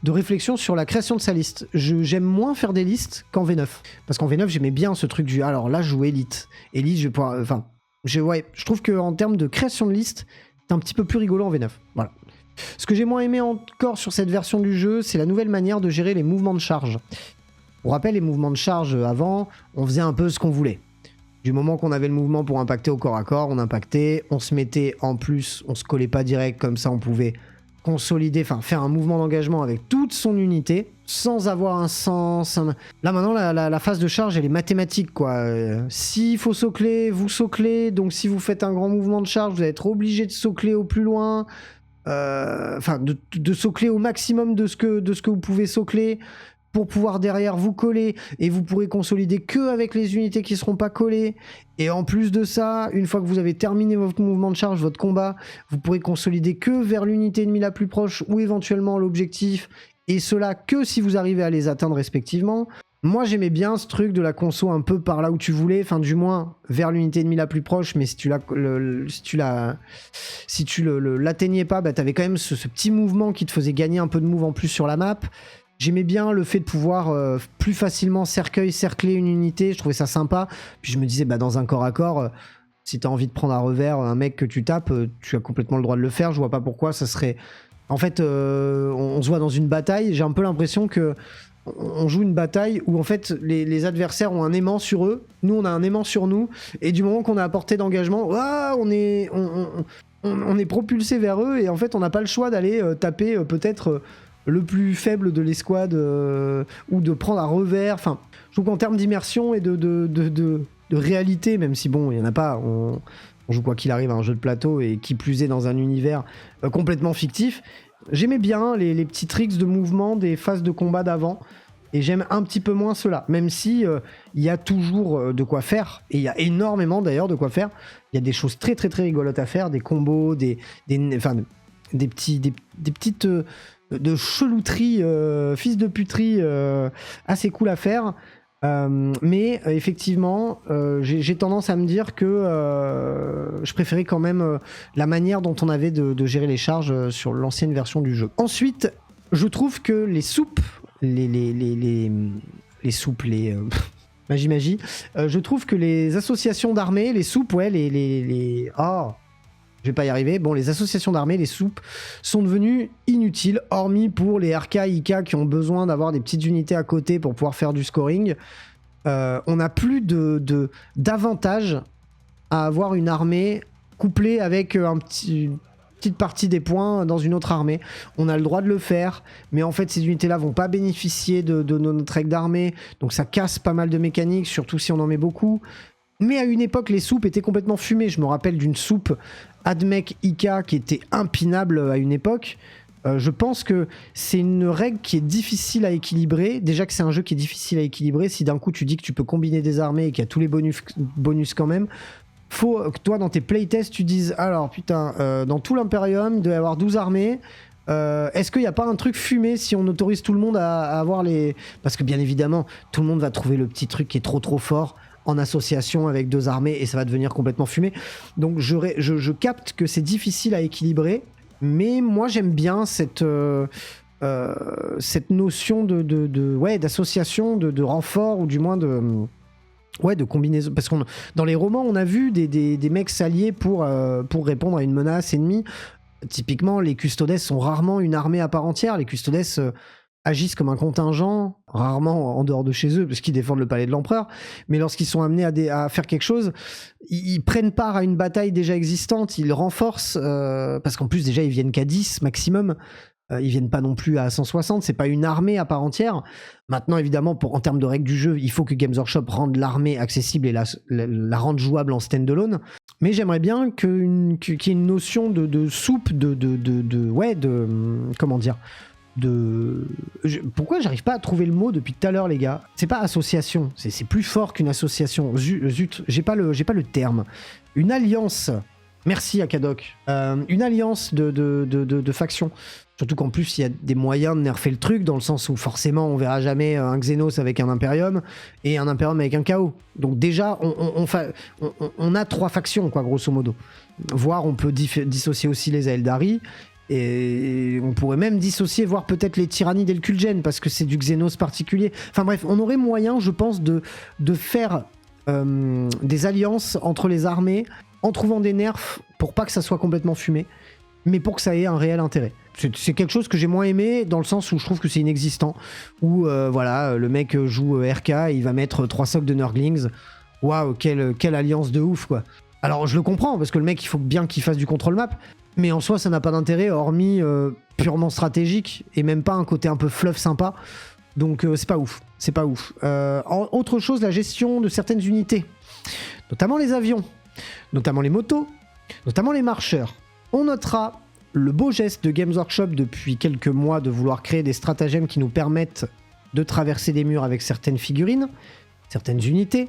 réflexion sur la création de sa liste. J'aime moins faire des listes qu'en V9. Parce qu'en V9, j'aimais bien ce truc du... Alors là, je joue Elite. Elite, je vais pouvoir... Enfin, je trouve qu'en termes de création de liste, c'est un petit peu plus rigolo en V9. Voilà. Ce que j'ai moins aimé encore sur cette version du jeu, c'est la nouvelle manière de gérer les mouvements de charge. Pour rappel, les mouvements de charge avant, on faisait un peu ce qu'on voulait. Du moment qu'on avait le mouvement pour impacter au corps à corps, on impactait, on se mettait en plus, on se collait pas direct, comme ça on pouvait consolider, enfin faire un mouvement d'engagement avec toute son unité, sans avoir un sens. Là maintenant, la phase de charge, elle est mathématique, quoi. S'il faut socler, vous soclez, donc si vous faites un grand mouvement de charge, vous allez être obligé de socler au plus loin, enfin de socler au maximum de ce que vous pouvez socler, pour pouvoir derrière vous coller, et vous pourrez consolider que avec les unités qui ne seront pas collées. Et en plus de ça, une fois que vous avez terminé votre mouvement de charge, votre combat, vous pourrez consolider que vers l'unité ennemie la plus proche ou éventuellement l'objectif, et cela que si vous arrivez à les atteindre respectivement. Moi j'aimais bien ce truc de la conso un peu par là où tu voulais, enfin du moins vers l'unité ennemie la plus proche, mais si tu l'atteignais pas, bah, t'avais quand même ce petit mouvement qui te faisait gagner un peu de move en plus sur la map. J'aimais bien le fait de pouvoir plus facilement cercler une unité, je trouvais ça sympa. Puis je me disais, bah, dans un corps à corps, si t'as envie de prendre à revers un mec que tu tapes, tu as complètement le droit de le faire. Je vois pas pourquoi ça serait... En fait, on se voit dans une bataille, j'ai un peu l'impression que on joue une bataille où en fait les adversaires ont un aimant sur eux, nous on a un aimant sur nous, et du moment qu'on a à portée d'engagement, on est propulsé vers eux, et en fait on n'a pas le choix d'aller taper peut-être... le plus faible de l'escouade ou de prendre à revers. Enfin, je trouve qu'en termes d'immersion et de réalité, même si bon, il n'y en a pas, on joue quoi qu'il arrive à un jeu de plateau et qui plus est dans un univers complètement fictif, j'aimais bien les petits tricks de mouvement des phases de combat d'avant, et j'aime un petit peu moins cela, même si il y a toujours de quoi faire, et il y a énormément d'ailleurs de quoi faire. Il y a des choses très très très rigolotes à faire, des combos, des petites... de chelouterie, fils de puterie assez cool à faire. Mais effectivement, j'ai tendance à me dire que je préférais quand même la manière dont on avait de gérer les charges sur l'ancienne version du jeu. Ensuite, je trouve que les soupes les soupes, magie. Je trouve que les associations d'armées, les soupes, ouais, oh, je vais pas y arriver. Bon, les associations d'armées, les soupes, sont devenues inutiles, hormis pour les RK, IK qui ont besoin d'avoir des petites unités à côté pour pouvoir faire du scoring. On n'a plus d'avantage à avoir une armée couplée avec petite partie des points dans une autre armée. On a le droit de le faire, mais en fait ces unités-là vont pas bénéficier de notre règle d'armée, donc ça casse pas mal de mécaniques, surtout si on en met beaucoup. Mais à une époque, les soupes étaient complètement fumées. Je me rappelle d'une soupe Admech Ika qui était impinable à une époque. Je pense que c'est une règle qui est difficile à équilibrer. Déjà que c'est un jeu qui est difficile à équilibrer. Si d'un coup tu dis que tu peux combiner des armées et qu'il y a tous les bonus quand même, faut que toi dans tes playtests tu dises alors putain, dans tout l'Imperium il doit y avoir 12 armées. Est-ce qu'il n'y a pas un truc fumé si on autorise tout le monde à avoir les... Parce que bien évidemment, tout le monde va trouver le petit truc qui est trop fort en association avec 2 armées et ça va devenir complètement fumé. Donc je capte que c'est difficile à équilibrer, mais moi j'aime bien cette notion d'association, de renfort, ou du moins de combinaison. Parce que dans les romans, on a vu des mecs s'allier pour répondre à une menace ennemie. Typiquement, les custodes sont rarement une armée à part entière. Les custodes agissent comme un contingent, rarement en dehors de chez eux, parce qu'ils défendent le palais de l'empereur, mais lorsqu'ils sont amenés à faire quelque chose, ils prennent part à une bataille déjà existante, ils renforcent, parce qu'en plus déjà ils viennent qu'à 10 maximum, ils viennent pas non plus à 160, c'est pas une armée à part entière. Maintenant évidemment, en termes de règles du jeu, il faut que Games Workshop rende l'armée accessible et la rende jouable en standalone, mais j'aimerais bien qu'il y ait une notion de soupe, comment dire, pourquoi j'arrive pas à trouver le mot depuis tout à l'heure, les gars? C'est pas association, c'est plus fort qu'une association. Zut, j'ai pas le terme. Une alliance. Merci à Kadok. Une alliance de factions. Surtout qu'en plus, il y a des moyens de nerfer le truc, dans le sens où forcément, on verra jamais un Xenos avec un Imperium et un Imperium avec un Chaos. Donc déjà, on a 3 factions, quoi, grosso modo. Voire, on peut dissocier aussi les Aeldari. Et on pourrait même dissocier, voire peut-être les Tyrannides et le Kulgen, parce que c'est du Xenos particulier. Enfin bref, on aurait moyen, je pense, de faire des alliances entre les armées en trouvant des nerfs pour pas que ça soit complètement fumé, mais pour que ça ait un réel intérêt. C'est quelque chose que j'ai moins aimé, dans le sens où je trouve que c'est inexistant, où voilà, le mec joue RK, il va mettre 3 socs de Nurglings. Waouh, quelle alliance de ouf, quoi. Alors je le comprends, parce que le mec, il faut bien qu'il fasse du control map, mais en soi, ça n'a pas d'intérêt, hormis purement stratégique, et même pas un côté un peu fluff sympa. Donc c'est pas ouf. Autre chose, la gestion de certaines unités, notamment les avions, notamment les motos, notamment les marcheurs. On notera le beau geste de Games Workshop depuis quelques mois de vouloir créer des stratagèmes qui nous permettent de traverser des murs avec certaines figurines, certaines unités,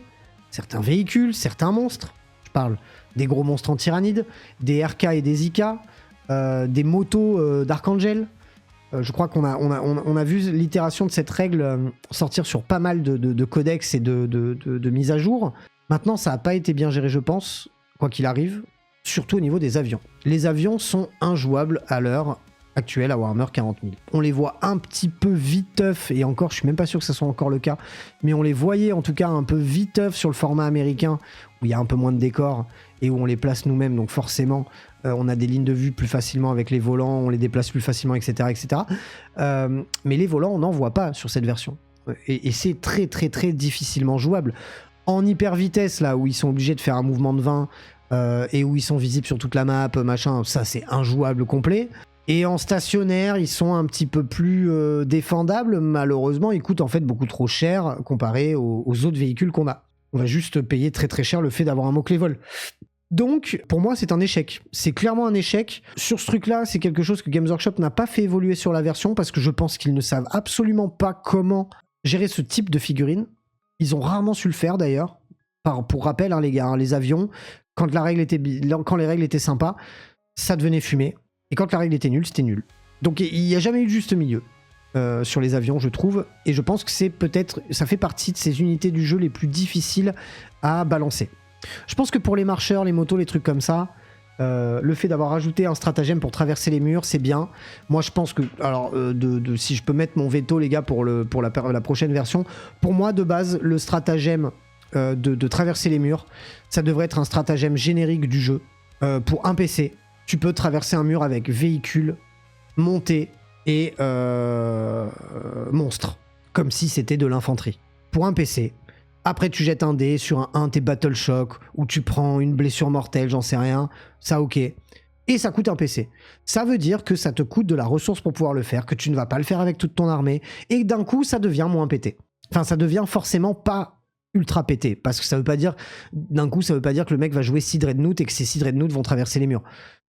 certains véhicules, certains monstres. Je parle des gros monstres en tyrannide, des RK et des IK, des motos d'Archangel. Je crois qu'on a vu l'itération de cette règle sortir sur pas mal de codex et de mises à jour. Maintenant, ça n'a pas été bien géré, je pense, quoi qu'il arrive, surtout au niveau des avions. Les avions sont injouables à l'heure actuelle à Warhammer 40 000. On les voit un petit peu viteuf, et encore, je suis même pas sûr que ce soit encore le cas, mais on les voyait en tout cas un peu viteuf sur le format américain, où il y a un peu moins de décors, et où on les place nous-mêmes, donc forcément, on a des lignes de vue plus facilement avec les volants, on les déplace plus facilement, etc. etc. Mais les volants, on n'en voit pas sur cette version. Et c'est très très très difficilement jouable. En hyper vitesse, là, où ils sont obligés de faire un mouvement de 20, et où ils sont visibles sur toute la map, machin, ça c'est injouable complet. Et en stationnaire, ils sont un petit peu plus défendables. Malheureusement, ils coûtent en fait beaucoup trop cher comparé aux autres véhicules qu'on a. On va juste payer très très cher le fait d'avoir un mot-clé vol. Donc, pour moi, c'est un échec. C'est clairement un échec. Sur ce truc-là, c'est quelque chose que Games Workshop n'a pas fait évoluer sur la version, parce que je pense qu'ils ne savent absolument pas comment gérer ce type de figurine. Ils ont rarement su le faire, d'ailleurs. Pour rappel, hein, les gars, hein, les avions, quand les règles étaient sympas, ça devenait fumé. Et quand la règle était nulle, c'était nul. Donc il n'y a jamais eu de juste milieu sur les avions, je trouve. Et je pense que ça fait partie de ces unités du jeu les plus difficiles à balancer. Je pense que pour les marcheurs, les motos, les trucs comme ça, Le fait d'avoir ajouté un stratagème pour traverser les murs, c'est bien. Moi, je pense que... Alors, si je peux mettre mon veto, les gars, pour la prochaine version, pour moi, de base, le stratagème de traverser les murs, ça devrait être un stratagème générique du jeu. Pour un PC, tu peux traverser un mur avec véhicule, montée et monstre, comme si c'était de l'infanterie. Pour un PC... Après, tu jettes un dé sur un t'es Battle Shock, ou tu prends une blessure mortelle, j'en sais rien, ça ok. Et ça coûte un PC. Ça veut dire que ça te coûte de la ressource pour pouvoir le faire, que tu ne vas pas le faire avec toute ton armée, et que d'un coup, ça devient moins pété. Enfin, ça devient forcément pas ultra pété, parce que ça veut pas dire, d'un coup, ça veut pas dire que le mec va jouer 6 Dreadnought et que ces 6 Dreadnought vont traverser les murs.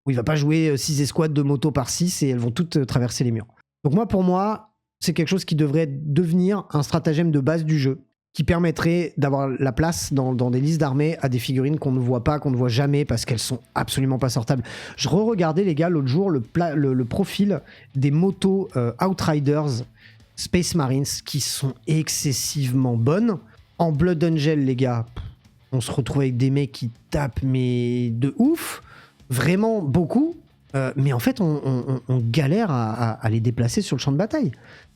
Ou il va pas jouer 6 escouades de moto par 6 et elles vont toutes traverser les murs. Donc moi, pour moi, c'est quelque chose qui devrait devenir un stratagème de base du jeu, qui permettrait d'avoir la place dans des listes d'armées à des figurines qu'on ne voit pas, qu'on ne voit jamais, parce qu'elles sont absolument pas sortables. Je re-regardais, les gars, l'autre jour, le profil des motos Outriders Space Marines, qui sont excessivement bonnes. En Blood Angel, les gars, on se retrouve avec des mecs qui tapent, mais de ouf, vraiment beaucoup. Mais en fait, on galère à les déplacer sur le champ de bataille.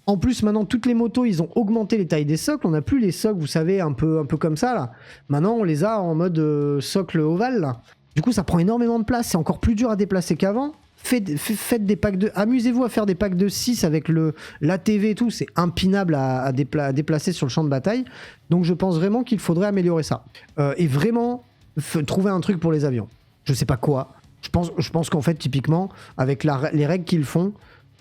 En plus, maintenant, toutes les motos, ils ont augmenté les tailles des socles. On n'a plus les socles, vous savez, un peu comme ça, là. Maintenant, on les a en mode socle ovale, là. Du coup, ça prend énormément de place. C'est encore plus dur à déplacer qu'avant. Faites des packs de... Amusez-vous à faire des packs de 6 avec l'ATV et tout. C'est impinable à déplacer sur le champ de bataille. Donc, je pense vraiment qu'il faudrait améliorer ça. Et vraiment, trouver un truc pour les avions. Je sais pas quoi. Je pense qu'en fait, typiquement, avec les règles qu'ils font...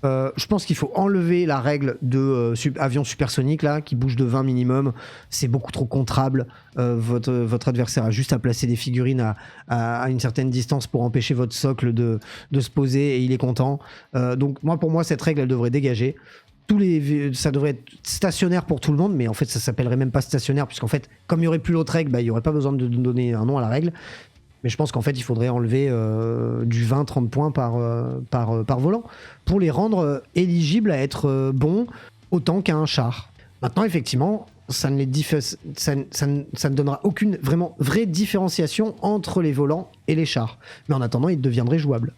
je pense qu'il faut enlever la règle de avion supersonique là, qui bouge de 20 minimum. C'est beaucoup trop contrable. Votre adversaire a juste à placer des figurines à une certaine distance pour empêcher votre socle de se poser et il est content. Donc pour moi, cette règle, elle devrait dégager. Ça devrait être stationnaire pour tout le monde, mais en fait, ça s'appellerait même pas stationnaire, puisqu'en fait, comme il n'y aurait plus l'autre règle, il n'y aurait pas besoin de donner un nom à la règle. Mais je pense qu'en fait, il faudrait enlever du 20-30 points par volant pour les rendre éligibles à être bons autant qu'un char. Maintenant, effectivement, ça ne donnera aucune vraie différenciation entre les volants et les chars. Mais en attendant, ils deviendraient jouables.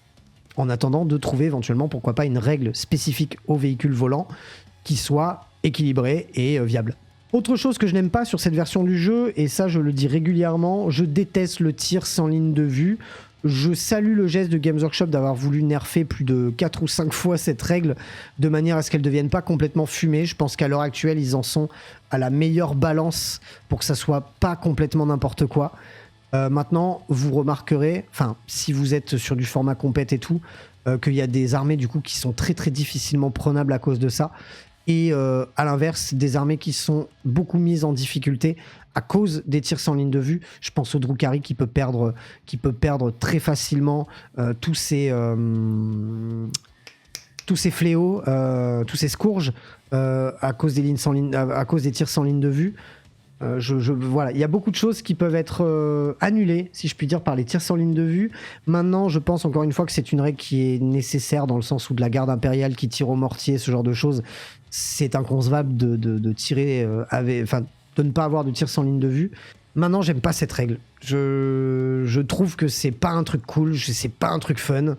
En attendant de trouver éventuellement, pourquoi pas, une règle spécifique aux véhicules volants qui soit équilibrée et viable. Autre chose que je n'aime pas sur cette version du jeu, et ça je le dis régulièrement, je déteste le tir sans ligne de vue. Je salue le geste de Games Workshop d'avoir voulu nerfer plus de 4 ou 5 fois cette règle de manière à ce qu'elle ne devienne pas complètement fumée. Je pense qu'à l'heure actuelle, ils en sont à la meilleure balance pour que ça soit pas complètement n'importe quoi. Maintenant, vous remarquerez, si vous êtes sur du format compète et tout, qu'il y a des armées du coup qui sont très très difficilement prenables à cause de ça. Et à l'inverse, des armées qui sont beaucoup mises en difficulté à cause des tirs sans ligne de vue. Je pense au Drukhari qui peut perdre très facilement tous ces fléaux, tous ces scourges à cause des tirs sans ligne de vue. Voilà, il y a beaucoup de choses qui peuvent être annulées, si je puis dire, par les tirs sans ligne de vue. Maintenant, je pense encore une fois que c'est une règle qui est nécessaire dans le sens où de la garde impériale qui tire au mortier, ce genre de choses, c'est inconcevable de tirer, de ne pas avoir de tir sans ligne de vue. Maintenant, j'aime pas cette règle. Je trouve que c'est pas un truc cool, c'est pas un truc fun.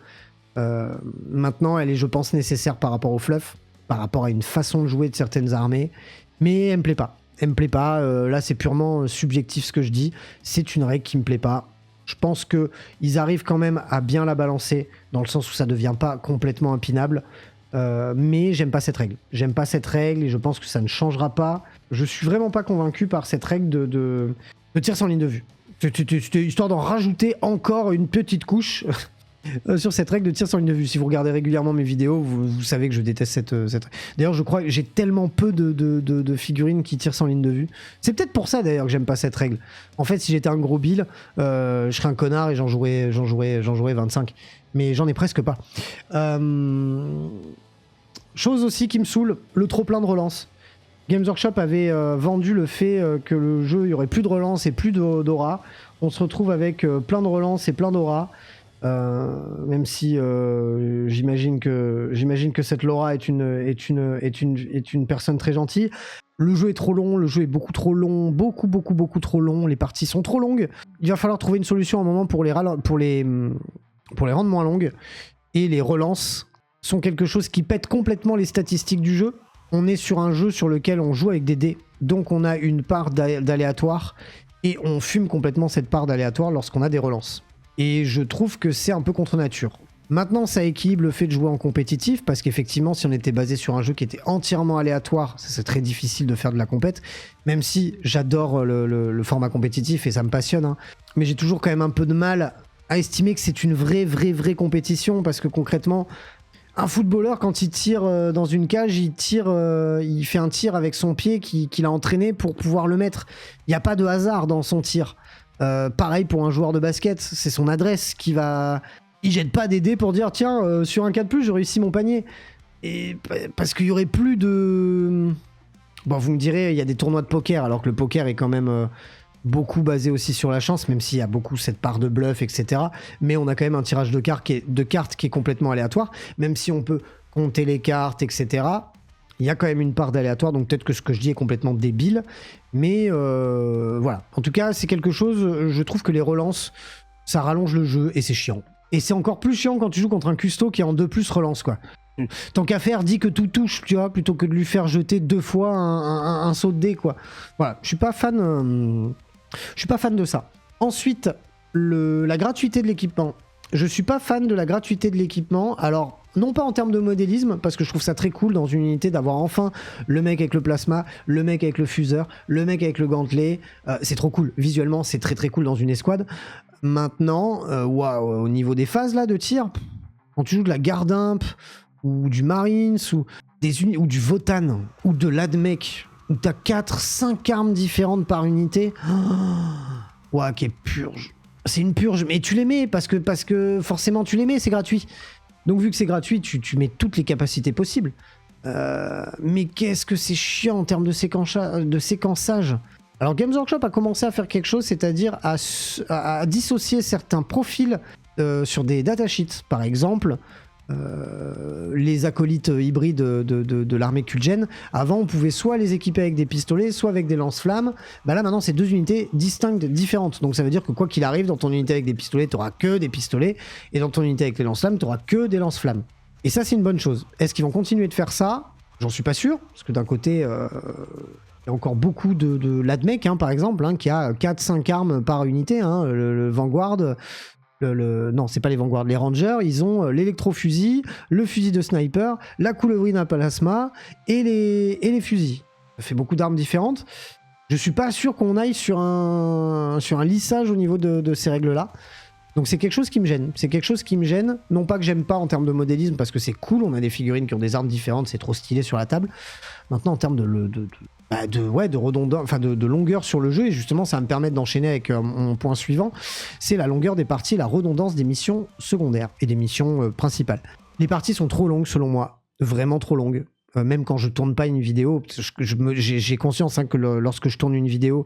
Maintenant, elle est, je pense, nécessaire par rapport au fluff, par rapport à une façon de jouer de certaines armées, mais elle me plaît pas. Elle me plaît pas, là c'est purement subjectif ce que je dis, c'est une règle qui me plaît pas. Je pense qu'ils arrivent quand même à bien la balancer, dans le sens où ça devient pas complètement impinable, mais j'aime pas cette règle. J'aime pas cette règle et je pense que ça ne changera pas. Je suis vraiment pas convaincu par cette règle de tir sans ligne de vue. Histoire d'en rajouter encore une petite couche sur cette règle de tir sans ligne de vue. Si vous regardez régulièrement mes vidéos, vous savez que je déteste cette règle. D'ailleurs, je crois que j'ai tellement peu de figurines qui tirent sans ligne de vue. C'est peut-être pour ça d'ailleurs que j'aime pas cette règle. En fait, si j'étais un gros bill, je serais un connard et j'en jouerais 25. Mais j'en ai presque pas. Chose aussi qui me saoule, le trop plein de relances. Games Workshop avait vendu le fait que le jeu, il y aurait plus de relances et plus d'aura. On se retrouve avec plein de relances et plein d'aura. Même si j'imagine que cette Laura est une personne très gentille. Le jeu est trop long, le jeu est beaucoup trop long, beaucoup trop long, les parties sont trop longues. Il va falloir trouver une solution à un moment pour pour les rendre moins longues. Et les relances sont quelque chose qui pète complètement les statistiques du jeu. On est sur un jeu sur lequel on joue avec des dés, donc on a une part d'aléatoire, et on fume complètement cette part d'aléatoire lorsqu'on a des relances. Et je trouve que c'est un peu contre nature. Maintenant, ça équilibre le fait de jouer en compétitif, parce qu'effectivement, si on était basé sur un jeu qui était entièrement aléatoire, c'est très difficile de faire de la compète, même si j'adore le format compétitif et ça me passionne, hein. Mais j'ai toujours quand même un peu de mal à estimer que c'est une vraie compétition, parce que concrètement, un footballeur, quand il tire dans une cage, il fait un tir avec son pied qu'il a entraîné pour pouvoir le mettre. Il n'y a pas de hasard dans son tir. Pareil pour un joueur de basket, c'est son adresse qui va... Il jette pas des dés pour dire tiens, sur un 4+, j'ai réussi mon panier. Et parce qu'il y aurait plus de... Bon, vous me direz, il y a des tournois de poker, alors que le poker est quand même beaucoup basé aussi sur la chance, même s'il y a beaucoup cette part de bluff, etc. Mais on a quand même un tirage de cartes qui est complètement aléatoire, même si on peut compter les cartes, etc. Il y a quand même une part d'aléatoire, donc peut-être que ce que je dis est complètement débile. Mais voilà. En tout cas, c'est quelque chose, je trouve que les relances, ça rallonge le jeu et c'est chiant. Et c'est encore plus chiant quand tu joues contre un custo qui est en 2+ relance, quoi. Tant qu'à faire, dis que tout touche, tu vois, plutôt que de lui faire jeter 2 fois un saut de dés, quoi. Voilà, je suis pas fan de ça. Ensuite, la gratuité de l'équipement. Je suis pas fan de la gratuité de l'équipement. Alors, non pas en termes de modélisme, parce que je trouve ça très cool dans une unité d'avoir enfin le mec avec le plasma, le mec avec le fuseur, le mec avec le gantelet. C'est trop cool. Visuellement, c'est très cool dans une escouade. Maintenant, au niveau des phases là de tir, quand tu joues de la Gardimp ou du Marines ou du Votan ou de l'Admech où t'as 4-5 armes différentes par unité, quelle purge. C'est une purge, mais tu les mets parce que forcément tu les mets, c'est gratuit. Donc vu que c'est gratuit, tu mets toutes les capacités possibles. Mais qu'est-ce que c'est chiant en termes de séquençage. Alors Games Workshop a commencé à faire quelque chose, c'est-à-dire à dissocier certains profils sur des datasheets. Par exemple, les acolytes hybrides de l'armée Kulgen. Avant, on pouvait soit les équiper avec des pistolets, soit avec des lance-flammes. Bah là, maintenant, c'est 2 unités distinctes, différentes. Donc ça veut dire que quoi qu'il arrive, dans ton unité avec des pistolets, t'auras que des pistolets, et dans ton unité avec les lance-flammes, t'auras que des lance-flammes. Et ça, c'est une bonne chose. Est-ce qu'ils vont continuer de faire ça? J'en suis pas sûr, parce que d'un côté... il y a encore beaucoup de l'Admech, hein, par exemple, hein, qui a 4-5 armes par unité. Hein, le Vanguard, non, c'est pas les Vanguard, les Rangers, ils ont l'électrofusil, le fusil de sniper, la coulevrine à plasma et les fusils. Ça fait beaucoup d'armes différentes. Je suis pas sûr qu'on aille sur un lissage au niveau de ces règles-là. Donc c'est quelque chose qui me gêne. C'est quelque chose qui me gêne. Non pas que j'aime pas en termes de modélisme, parce que c'est cool, on a des figurines qui ont des armes différentes, c'est trop stylé sur la table. Maintenant, en termes de redondance, enfin de longueur sur le jeu, et justement ça va me permettre d'enchaîner avec mon point suivant, c'est la longueur des parties, la redondance des missions secondaires et des missions principales. Les parties sont trop longues selon moi, vraiment trop longues. Même quand je tourne pas une vidéo, j'ai conscience que lorsque je tourne une vidéo,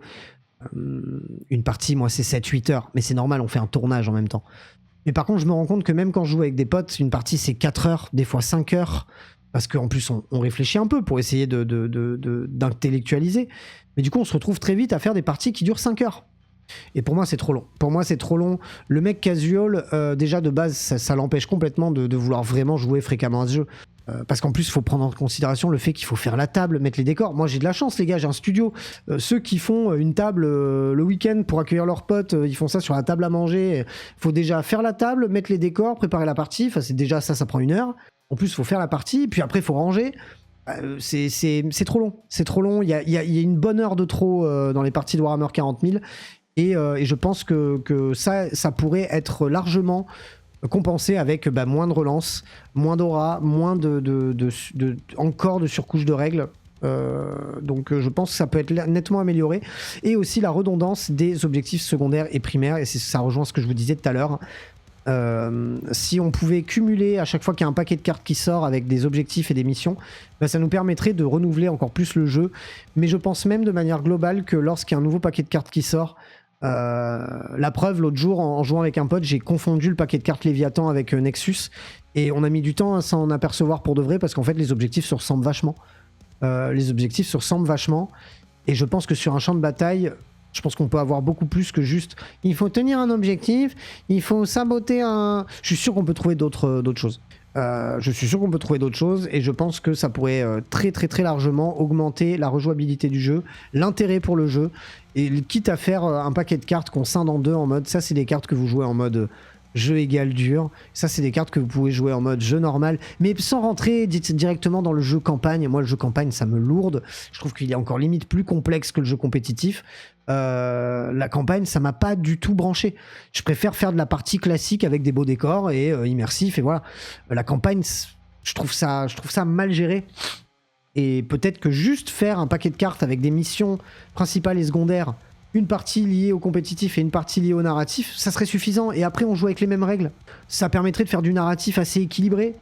une partie, moi c'est 7-8 heures, mais c'est normal, on fait un tournage en même temps. Mais par contre, je me rends compte que même quand je joue avec des potes, une partie c'est 4 heures, des fois 5 heures, parce qu'en plus on réfléchit un peu pour essayer d'intellectualiser. Mais du coup, on se retrouve très vite à faire des parties qui durent 5 heures. Et pour moi, c'est trop long. Pour moi, c'est trop long. Le mec casual, déjà de base, ça l'empêche complètement de vouloir vraiment jouer fréquemment à ce jeu. Parce qu'en plus, il faut prendre en considération le fait qu'il faut faire la table, mettre les décors. Moi, j'ai de la chance, les gars, j'ai un studio. Ceux qui font une table le week-end pour accueillir leurs potes, ils font ça sur la table à manger. Il faut déjà faire la table, mettre les décors, préparer la partie. Enfin, c'est déjà ça prend 1 heure. En plus, il faut faire la partie, puis après, il faut ranger. C'est trop long. C'est trop long. Il y a une bonne heure de trop dans les parties de Warhammer 40 000. Et je pense que ça pourrait être largement compensé avec moins de relance, moins d'aura, moins encore de surcouche de règles. Donc je pense que ça peut être nettement amélioré. Et aussi la redondance des objectifs secondaires et primaires. Et ça rejoint ce que je vous disais tout à l'heure. Si on pouvait cumuler à chaque fois qu'il y a un paquet de cartes qui sort avec des objectifs et des missions, ça nous permettrait de renouveler encore plus le jeu. Mais je pense même de manière globale que lorsqu'il y a un nouveau paquet de cartes qui sort, la preuve, l'autre jour en jouant avec un pote, j'ai confondu le paquet de cartes Léviathan avec Nexus, et on a mis du temps à s'en apercevoir pour de vrai, parce qu'en fait les objectifs se ressemblent vachement. Et je pense que sur un champ de bataille, Je pense qu'on peut avoir beaucoup plus que juste il faut tenir un objectif, il faut saboter un... Je suis sûr qu'on peut trouver d'autres choses. Je suis sûr qu'on peut trouver d'autres choses et je pense que ça pourrait très très très largement augmenter la rejouabilité du jeu, l'intérêt pour le jeu, et quitte à faire un paquet de cartes qu'on scinde en deux en mode ça c'est des cartes que vous jouez en mode jeu égal dur, ça c'est des cartes que vous pouvez jouer en mode jeu normal, mais sans rentrer directement dans le jeu campagne. Moi le jeu campagne ça me lourde, je trouve qu'il est encore limite plus complexe que le jeu compétitif. La campagne ça m'a pas du tout branché, je préfère faire de la partie classique avec des beaux décors et immersif et voilà. La campagne je trouve ça mal géré, et peut-être que juste faire un paquet de cartes avec des missions principales et secondaires, une partie liée au compétitif et une partie liée au narratif, ça serait suffisant, et après on joue avec les mêmes règles. Ça permettrait de faire du narratif assez équilibré,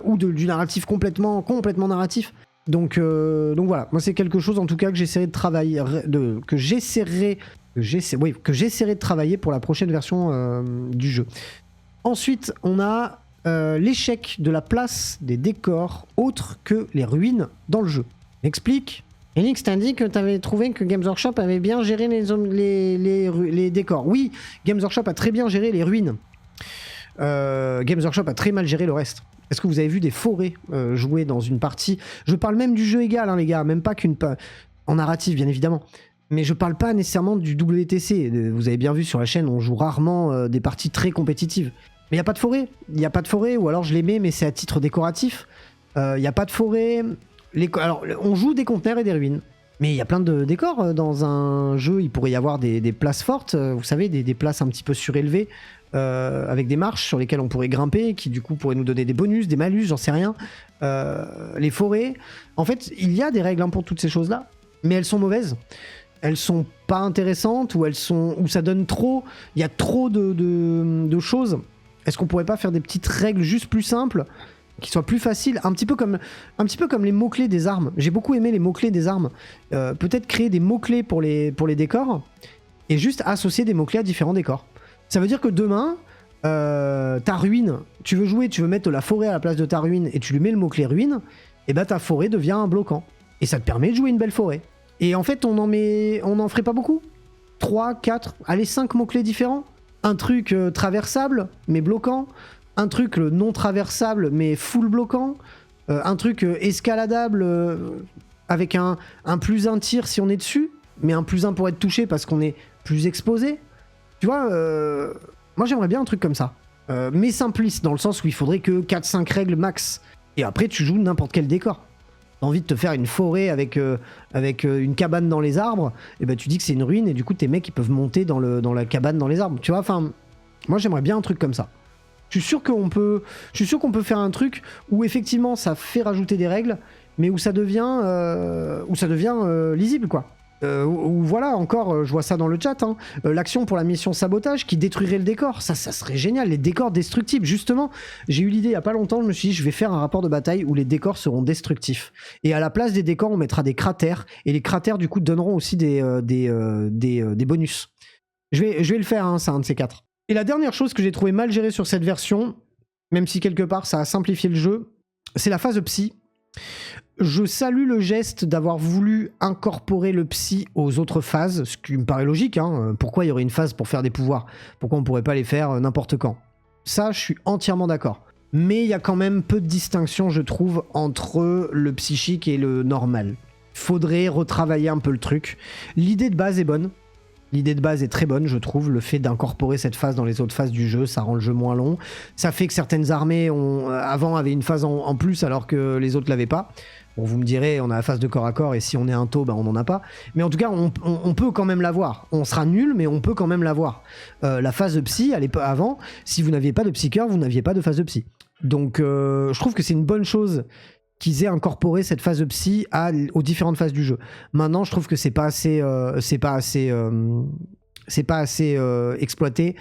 ou du narratif complètement narratif. Donc voilà, moi c'est quelque chose en tout cas que j'essaierai de travailler, que j'essaierai de travailler pour la prochaine version du jeu. Ensuite, on a l'échec de la place des décors autres que les ruines dans le jeu. Explique. Elix, t'as dit que t'avais trouvé que Games Workshop avait bien géré les décors. Oui, Games Workshop a très bien géré les ruines. Games Workshop a très mal géré le reste. Est-ce que vous avez vu des forêts jouer dans une partie? Je parle même du jeu égal, hein, les gars, même pas en narratif, bien évidemment. Mais je parle pas nécessairement du WTC. Vous avez bien vu sur la chaîne, on joue rarement des parties très compétitives. Mais il n'y a pas de forêt. Il n'y a pas de forêt, ou alors je les mets, mais c'est à titre décoratif. Il n'y a pas de forêt. Alors, on joue des conteneurs et des ruines. Mais il y a plein de décors dans un jeu. Il pourrait y avoir des places fortes, vous savez, des places un petit peu surélevées, avec des marches sur lesquelles on pourrait grimper, qui du coup pourraient nous donner des bonus, des malus, j'en sais rien. Les forêts. En fait, il y a des règles hein, pour toutes ces choses-là, mais elles sont mauvaises. Elles sont pas intéressantes, ou ça donne trop. Il y a trop de choses. Est-ce qu'on pourrait pas faire des petites règles juste plus simples, qui soient plus faciles, un petit peu comme les mots-clés des armes. J'ai beaucoup aimé les mots-clés des armes. Peut-être créer des mots-clés pour les décors, et juste associer des mots-clés à différents décors. Ça veut dire que demain, ta ruine, tu veux mettre la forêt à la place de ta ruine, et tu lui mets le mot-clé ruine, et bah ta forêt devient un bloquant. Et ça te permet de jouer une belle forêt. Et en fait, on en ferait pas beaucoup. 3, 4, allez 5 mots-clés différents. Un truc traversable, mais bloquant. Un truc non traversable, mais full bloquant. Un truc escaladable, avec un +1 tir si on est dessus, mais un +1 pour être touché parce qu'on est plus exposé. Tu vois, moi j'aimerais bien un truc comme ça. Mais simpliste, dans le sens où il faudrait que 4-5 règles max. Et après, tu joues n'importe quel décor. T'as envie de te faire une forêt avec une cabane dans les arbres, et ben tu dis que c'est une ruine, et du coup tes mecs ils peuvent monter dans la cabane dans les arbres. Tu vois, enfin, moi j'aimerais bien un truc comme ça. Je suis sûr qu'on peut faire un truc où effectivement ça fait rajouter des règles, mais où ça devient lisible quoi. Ou voilà, encore, je vois ça dans le chat, hein, l'action pour la mission sabotage qui détruirait le décor, ça serait génial, les décors destructibles, justement. J'ai eu l'idée il y a pas longtemps, je me suis dit, je vais faire un rapport de bataille où les décors seront destructifs. Et à la place des décors, on mettra des cratères, et les cratères, du coup, donneront aussi des bonus. Je vais le faire, hein, c'est un de ces 4. Et la dernière chose que j'ai trouvé mal gérée sur cette version, même si quelque part ça a simplifié le jeu, c'est la phase psy. Je salue le geste d'avoir voulu incorporer le psy aux autres phases, ce qui me paraît logique. Hein. Pourquoi il y aurait une phase pour faire des pouvoirs? Pourquoi on pourrait pas les faire n'importe quand? Ça, je suis entièrement d'accord. Mais il y a quand même peu de distinction, je trouve, entre le psychique et le normal. Faudrait retravailler un peu le truc. L'idée de base est bonne. L'idée de base est très bonne, je trouve. Le fait d'incorporer cette phase dans les autres phases du jeu, ça rend le jeu moins long. Ça fait que certaines armées avant avaient une phase en plus alors que les autres l'avaient pas. Bon, vous me direz, on a la phase de corps à corps et si on est un taux, ben on n'en a pas. Mais en tout cas, on peut quand même l'avoir. On sera nul, mais on peut quand même l'avoir. La phase de psy, avant, si vous n'aviez pas de psycheur, vous n'aviez pas de phase de psy. Donc, je trouve que c'est une bonne chose qu'ils aient incorporé cette phase de psy aux différentes phases du jeu. Maintenant, je trouve que c'est pas assez exploité.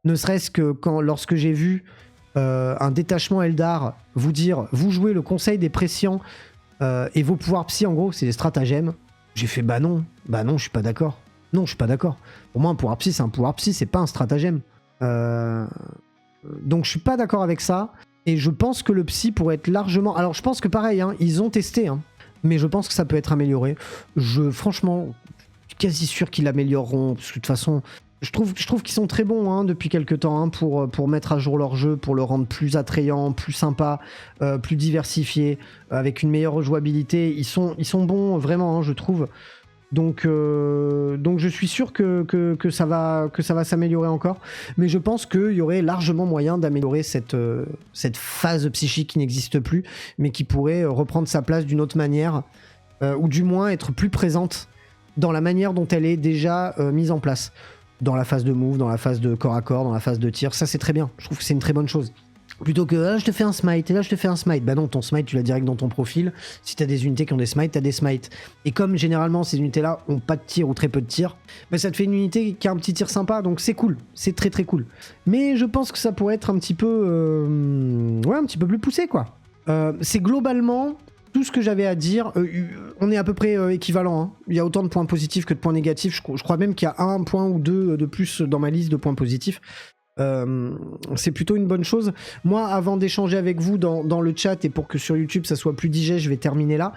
Ne serait-ce que lorsque j'ai vu un détachement Eldar vous dire, vous jouez le conseil des prescients et vos pouvoirs psy, en gros, c'est des stratagèmes. J'ai fait bah non, je suis pas d'accord. Non, je suis pas d'accord. Pour moi, un pouvoir psy, c'est un pouvoir psy, c'est pas un stratagème. Donc, je suis pas d'accord avec ça. Et je pense que le psy pourrait être largement... Alors, je pense que pareil, hein, ils ont testé, hein, mais je pense que ça peut être amélioré. Franchement, suis quasi sûr qu'ils l'amélioreront, parce que de toute façon, je trouve qu'ils sont très bons hein, depuis quelques temps hein, pour mettre à jour leur jeu, pour le rendre plus attrayant, plus sympa, plus diversifié, avec une meilleure rejouabilité. Ils sont bons vraiment, hein, je trouve. Donc je suis sûr que ça va s'améliorer encore. Mais je pense qu'il y aurait largement moyen d'améliorer cette phase psychique qui n'existe plus, mais qui pourrait reprendre sa place d'une autre manière, ou du moins être plus présente dans la manière dont elle est déjà mise en place. Dans la phase de move, dans la phase de corps à corps, dans la phase de tir, ça c'est très bien. Je trouve que c'est une très bonne chose. Plutôt que là je te fais un smite et là je te fais un smite. Bah non, ton smite tu l'as direct dans ton profil. Si t'as des unités qui ont des smites, t'as des smites. Et comme généralement ces unités là ont pas de tir ou très peu de tir, bah ça te fait une unité qui a un petit tir sympa, donc c'est cool. C'est très très cool. Mais je pense que ça pourrait être un petit peu un petit peu plus poussé quoi. C'est globalement tout ce que j'avais à dire. On est à peu près équivalent. Hein. Il y a autant de points positifs que de points négatifs. Je crois même qu'il y a un point ou deux de plus dans ma liste de points positifs. C'est plutôt une bonne chose. Moi, avant d'échanger avec vous dans le chat et pour que sur YouTube ça soit plus digeste, je vais terminer là.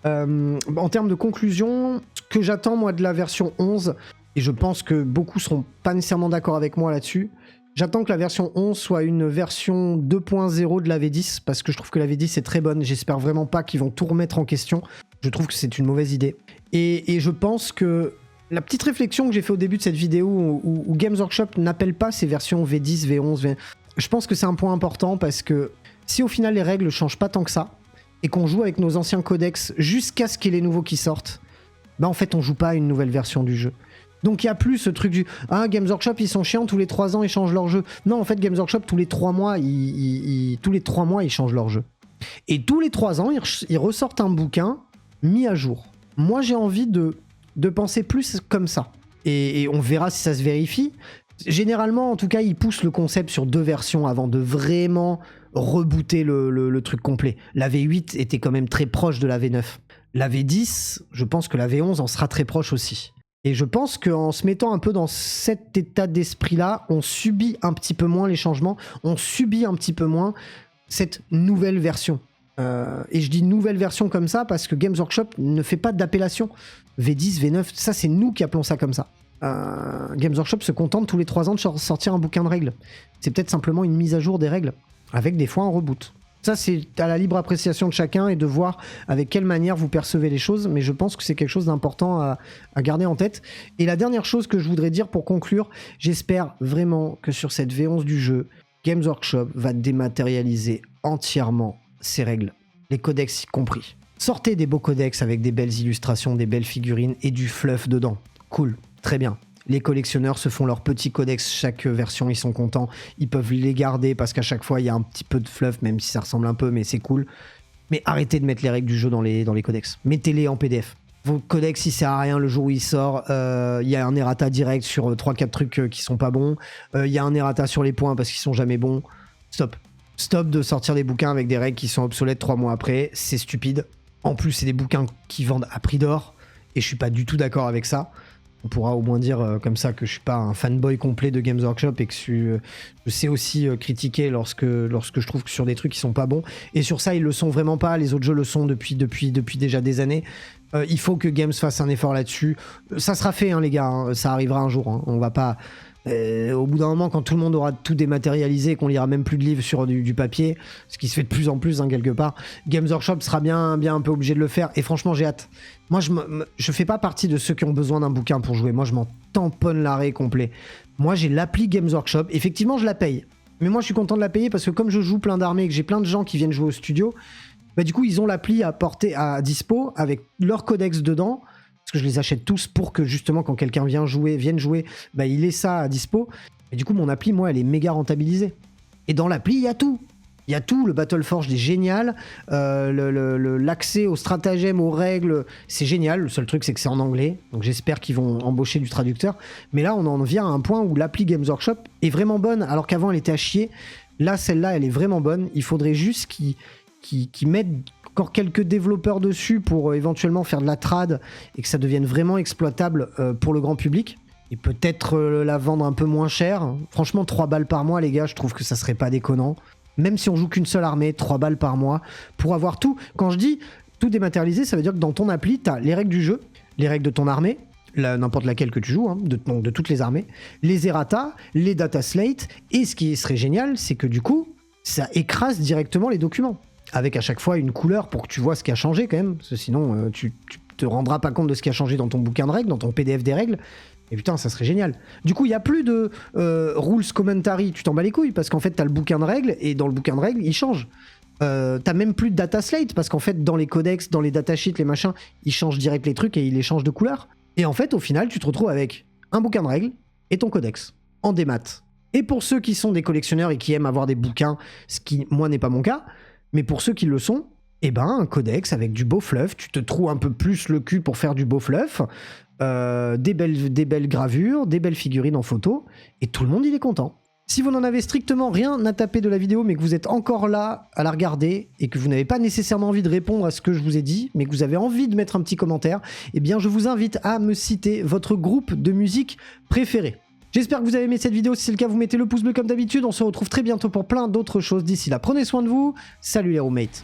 En termes de conclusion, ce que j'attends moi de la version 11, et je pense que beaucoup seront pas nécessairement d'accord avec moi là-dessus, j'attends que la version 11 soit une version 2.0 de la V10, parce que je trouve que la V10 est très bonne. J'espère vraiment pas qu'ils vont tout remettre en question. Je trouve que c'est une mauvaise idée. Et je pense que la petite réflexion que j'ai fait au début de cette vidéo où Games Workshop n'appelle pas ces versions V10, V11, je pense que c'est un point important, parce que si au final les règles ne changent pas tant que ça, et qu'on joue avec nos anciens codex jusqu'à ce qu'il y ait les nouveaux qui sortent, bah en fait on joue pas à une nouvelle version du jeu. Donc il n'y a plus ce truc du « Ah, Games Workshop, ils sont chiants, tous les 3 ans, ils changent leur jeu. » Non, en fait, Games Workshop, tous les 3 mois, ils changent leur jeu. Et tous les 3 ans, ils ressortent un bouquin mis à jour. Moi, j'ai envie de penser plus comme ça. Et on verra si ça se vérifie. Généralement, en tout cas, ils poussent le concept sur 2 versions avant de vraiment rebooter le truc complet. La V8 était quand même très proche de la V9. La V10, je pense que la V11 en sera très proche aussi. Et je pense qu'en se mettant un peu dans cet état d'esprit-là, on subit un petit peu moins les changements, on subit un petit peu moins cette nouvelle version. Et je dis nouvelle version comme ça parce que Games Workshop ne fait pas d'appellation. V10, V9, ça c'est nous qui appelons ça comme ça. Games Workshop se contente tous les 3 ans de sortir un bouquin de règles. C'est peut-être simplement une mise à jour des règles, avec des fois un reboot. Ça, c'est à la libre appréciation de chacun et de voir avec quelle manière vous percevez les choses, mais je pense que c'est quelque chose d'important à garder en tête. Et la dernière chose que je voudrais dire pour conclure, j'espère vraiment que sur cette V11 du jeu, Games Workshop va dématérialiser entièrement ses règles, les codex y compris. Sortez des beaux codex avec des belles illustrations, des belles figurines et du fluff dedans. Cool, très bien. Les collectionneurs se font leur petit codex chaque version, ils sont contents, ils peuvent les garder parce qu'à chaque fois il y a un petit peu de fluff, même si ça ressemble un peu, mais c'est cool. Mais arrêtez de mettre les règles du jeu dans les codex, mettez-les en PDF. Vos codex il sert à rien le jour où il sort, il y a un errata direct sur 3-4 trucs qui sont pas bons, il y a un errata sur les points parce qu'ils sont jamais bons. Stop de sortir des bouquins avec des règles qui sont obsolètes 3 mois après, c'est stupide. En plus c'est des bouquins qui vendent à prix d'or, et je suis pas du tout d'accord avec ça. On pourra au moins dire comme ça que je suis pas un fanboy complet de Games Workshop et que je sais aussi critiquer lorsque je trouve que sur des trucs qui sont pas bons. Et sur ça, ils le sont vraiment pas. Les autres jeux le sont depuis déjà des années. Il faut que Games fasse un effort là-dessus. Ça sera fait, hein, les gars. Hein. Ça arrivera un jour. Hein. On va pas... au bout d'un moment, quand tout le monde aura tout dématérialisé et qu'on lira même plus de livres sur du papier, ce qui se fait de plus en plus hein, quelque part, Games Workshop sera bien un peu obligé de le faire. Et franchement, j'ai hâte. Moi, je fais pas partie de ceux qui ont besoin d'un bouquin pour jouer. Moi, je m'en tamponne l'arrêt complet. Moi, j'ai l'appli Games Workshop. Effectivement, je la paye. Mais moi, je suis content de la payer parce que comme je joue plein d'armées et que j'ai plein de gens qui viennent jouer au studio, bah, du coup, ils ont l'appli à dispo avec leur codex dedans. Parce que je les achète tous pour que justement quand quelqu'un vienne jouer, bah, il ait ça à dispo. Et du coup, mon appli, moi, elle est méga rentabilisée. Et dans l'appli, il y a tout. Il y a tout. Le Battleforge est génial. L'accès aux stratagèmes, aux règles, c'est génial. Le seul truc, c'est que c'est en anglais. Donc j'espère qu'ils vont embaucher du traducteur. Mais là, on en vient à un point où l'appli Games Workshop est vraiment bonne, alors qu'avant, elle était à chier. Là, celle-là, elle est vraiment bonne. Il faudrait juste qu'ils mettent encore quelques développeurs dessus pour éventuellement faire de la trad et que ça devienne vraiment exploitable pour le grand public. Et peut-être la vendre un peu moins cher. Franchement, 3 balles par mois, les gars, je trouve que ça serait pas déconnant. Même si on joue qu'une seule armée, 3 balles par mois, pour avoir tout. Quand je dis tout dématérialisé, ça veut dire que dans ton appli, t'as les règles du jeu, les règles de ton armée, n'importe laquelle que tu joues, hein, donc de toutes les armées, les errata, les data slates, et ce qui serait génial, c'est que du coup, ça écrase directement les documents, avec à chaque fois une couleur pour que tu vois ce qui a changé quand même, parce que sinon tu te rendras pas compte de ce qui a changé dans ton bouquin de règles, dans ton PDF des règles, et putain, ça serait génial. Du coup, il n'y a plus de rules commentary, tu t'en bats les couilles, parce qu'en fait, t'as le bouquin de règles, et dans le bouquin de règles, il change. T'as même plus de data slate, parce qu'en fait, dans les codex, dans les datasheets, les machins, ils changent direct les trucs et ils les changent de couleur. Et en fait, au final, tu te retrouves avec un bouquin de règles et ton codex, en démat. Et pour ceux qui sont des collectionneurs et qui aiment avoir des bouquins, ce qui, moi, n'est pas mon cas, mais pour ceux qui le sont, eh ben, un codex avec du beau fluff, tu te trouves un peu plus le cul pour faire du beau fluff, des belles gravures, des belles figurines en photo, et tout le monde, il est content. Si vous n'en avez strictement rien à taper de la vidéo, mais que vous êtes encore là à la regarder, et que vous n'avez pas nécessairement envie de répondre à ce que je vous ai dit, mais que vous avez envie de mettre un petit commentaire, eh bien, je vous invite à me citer votre groupe de musique préféré. J'espère que vous avez aimé cette vidéo. Si c'est le cas, vous mettez le pouce bleu comme d'habitude. On se retrouve très bientôt pour plein d'autres choses. D'ici là, prenez soin de vous. Salut les roommates.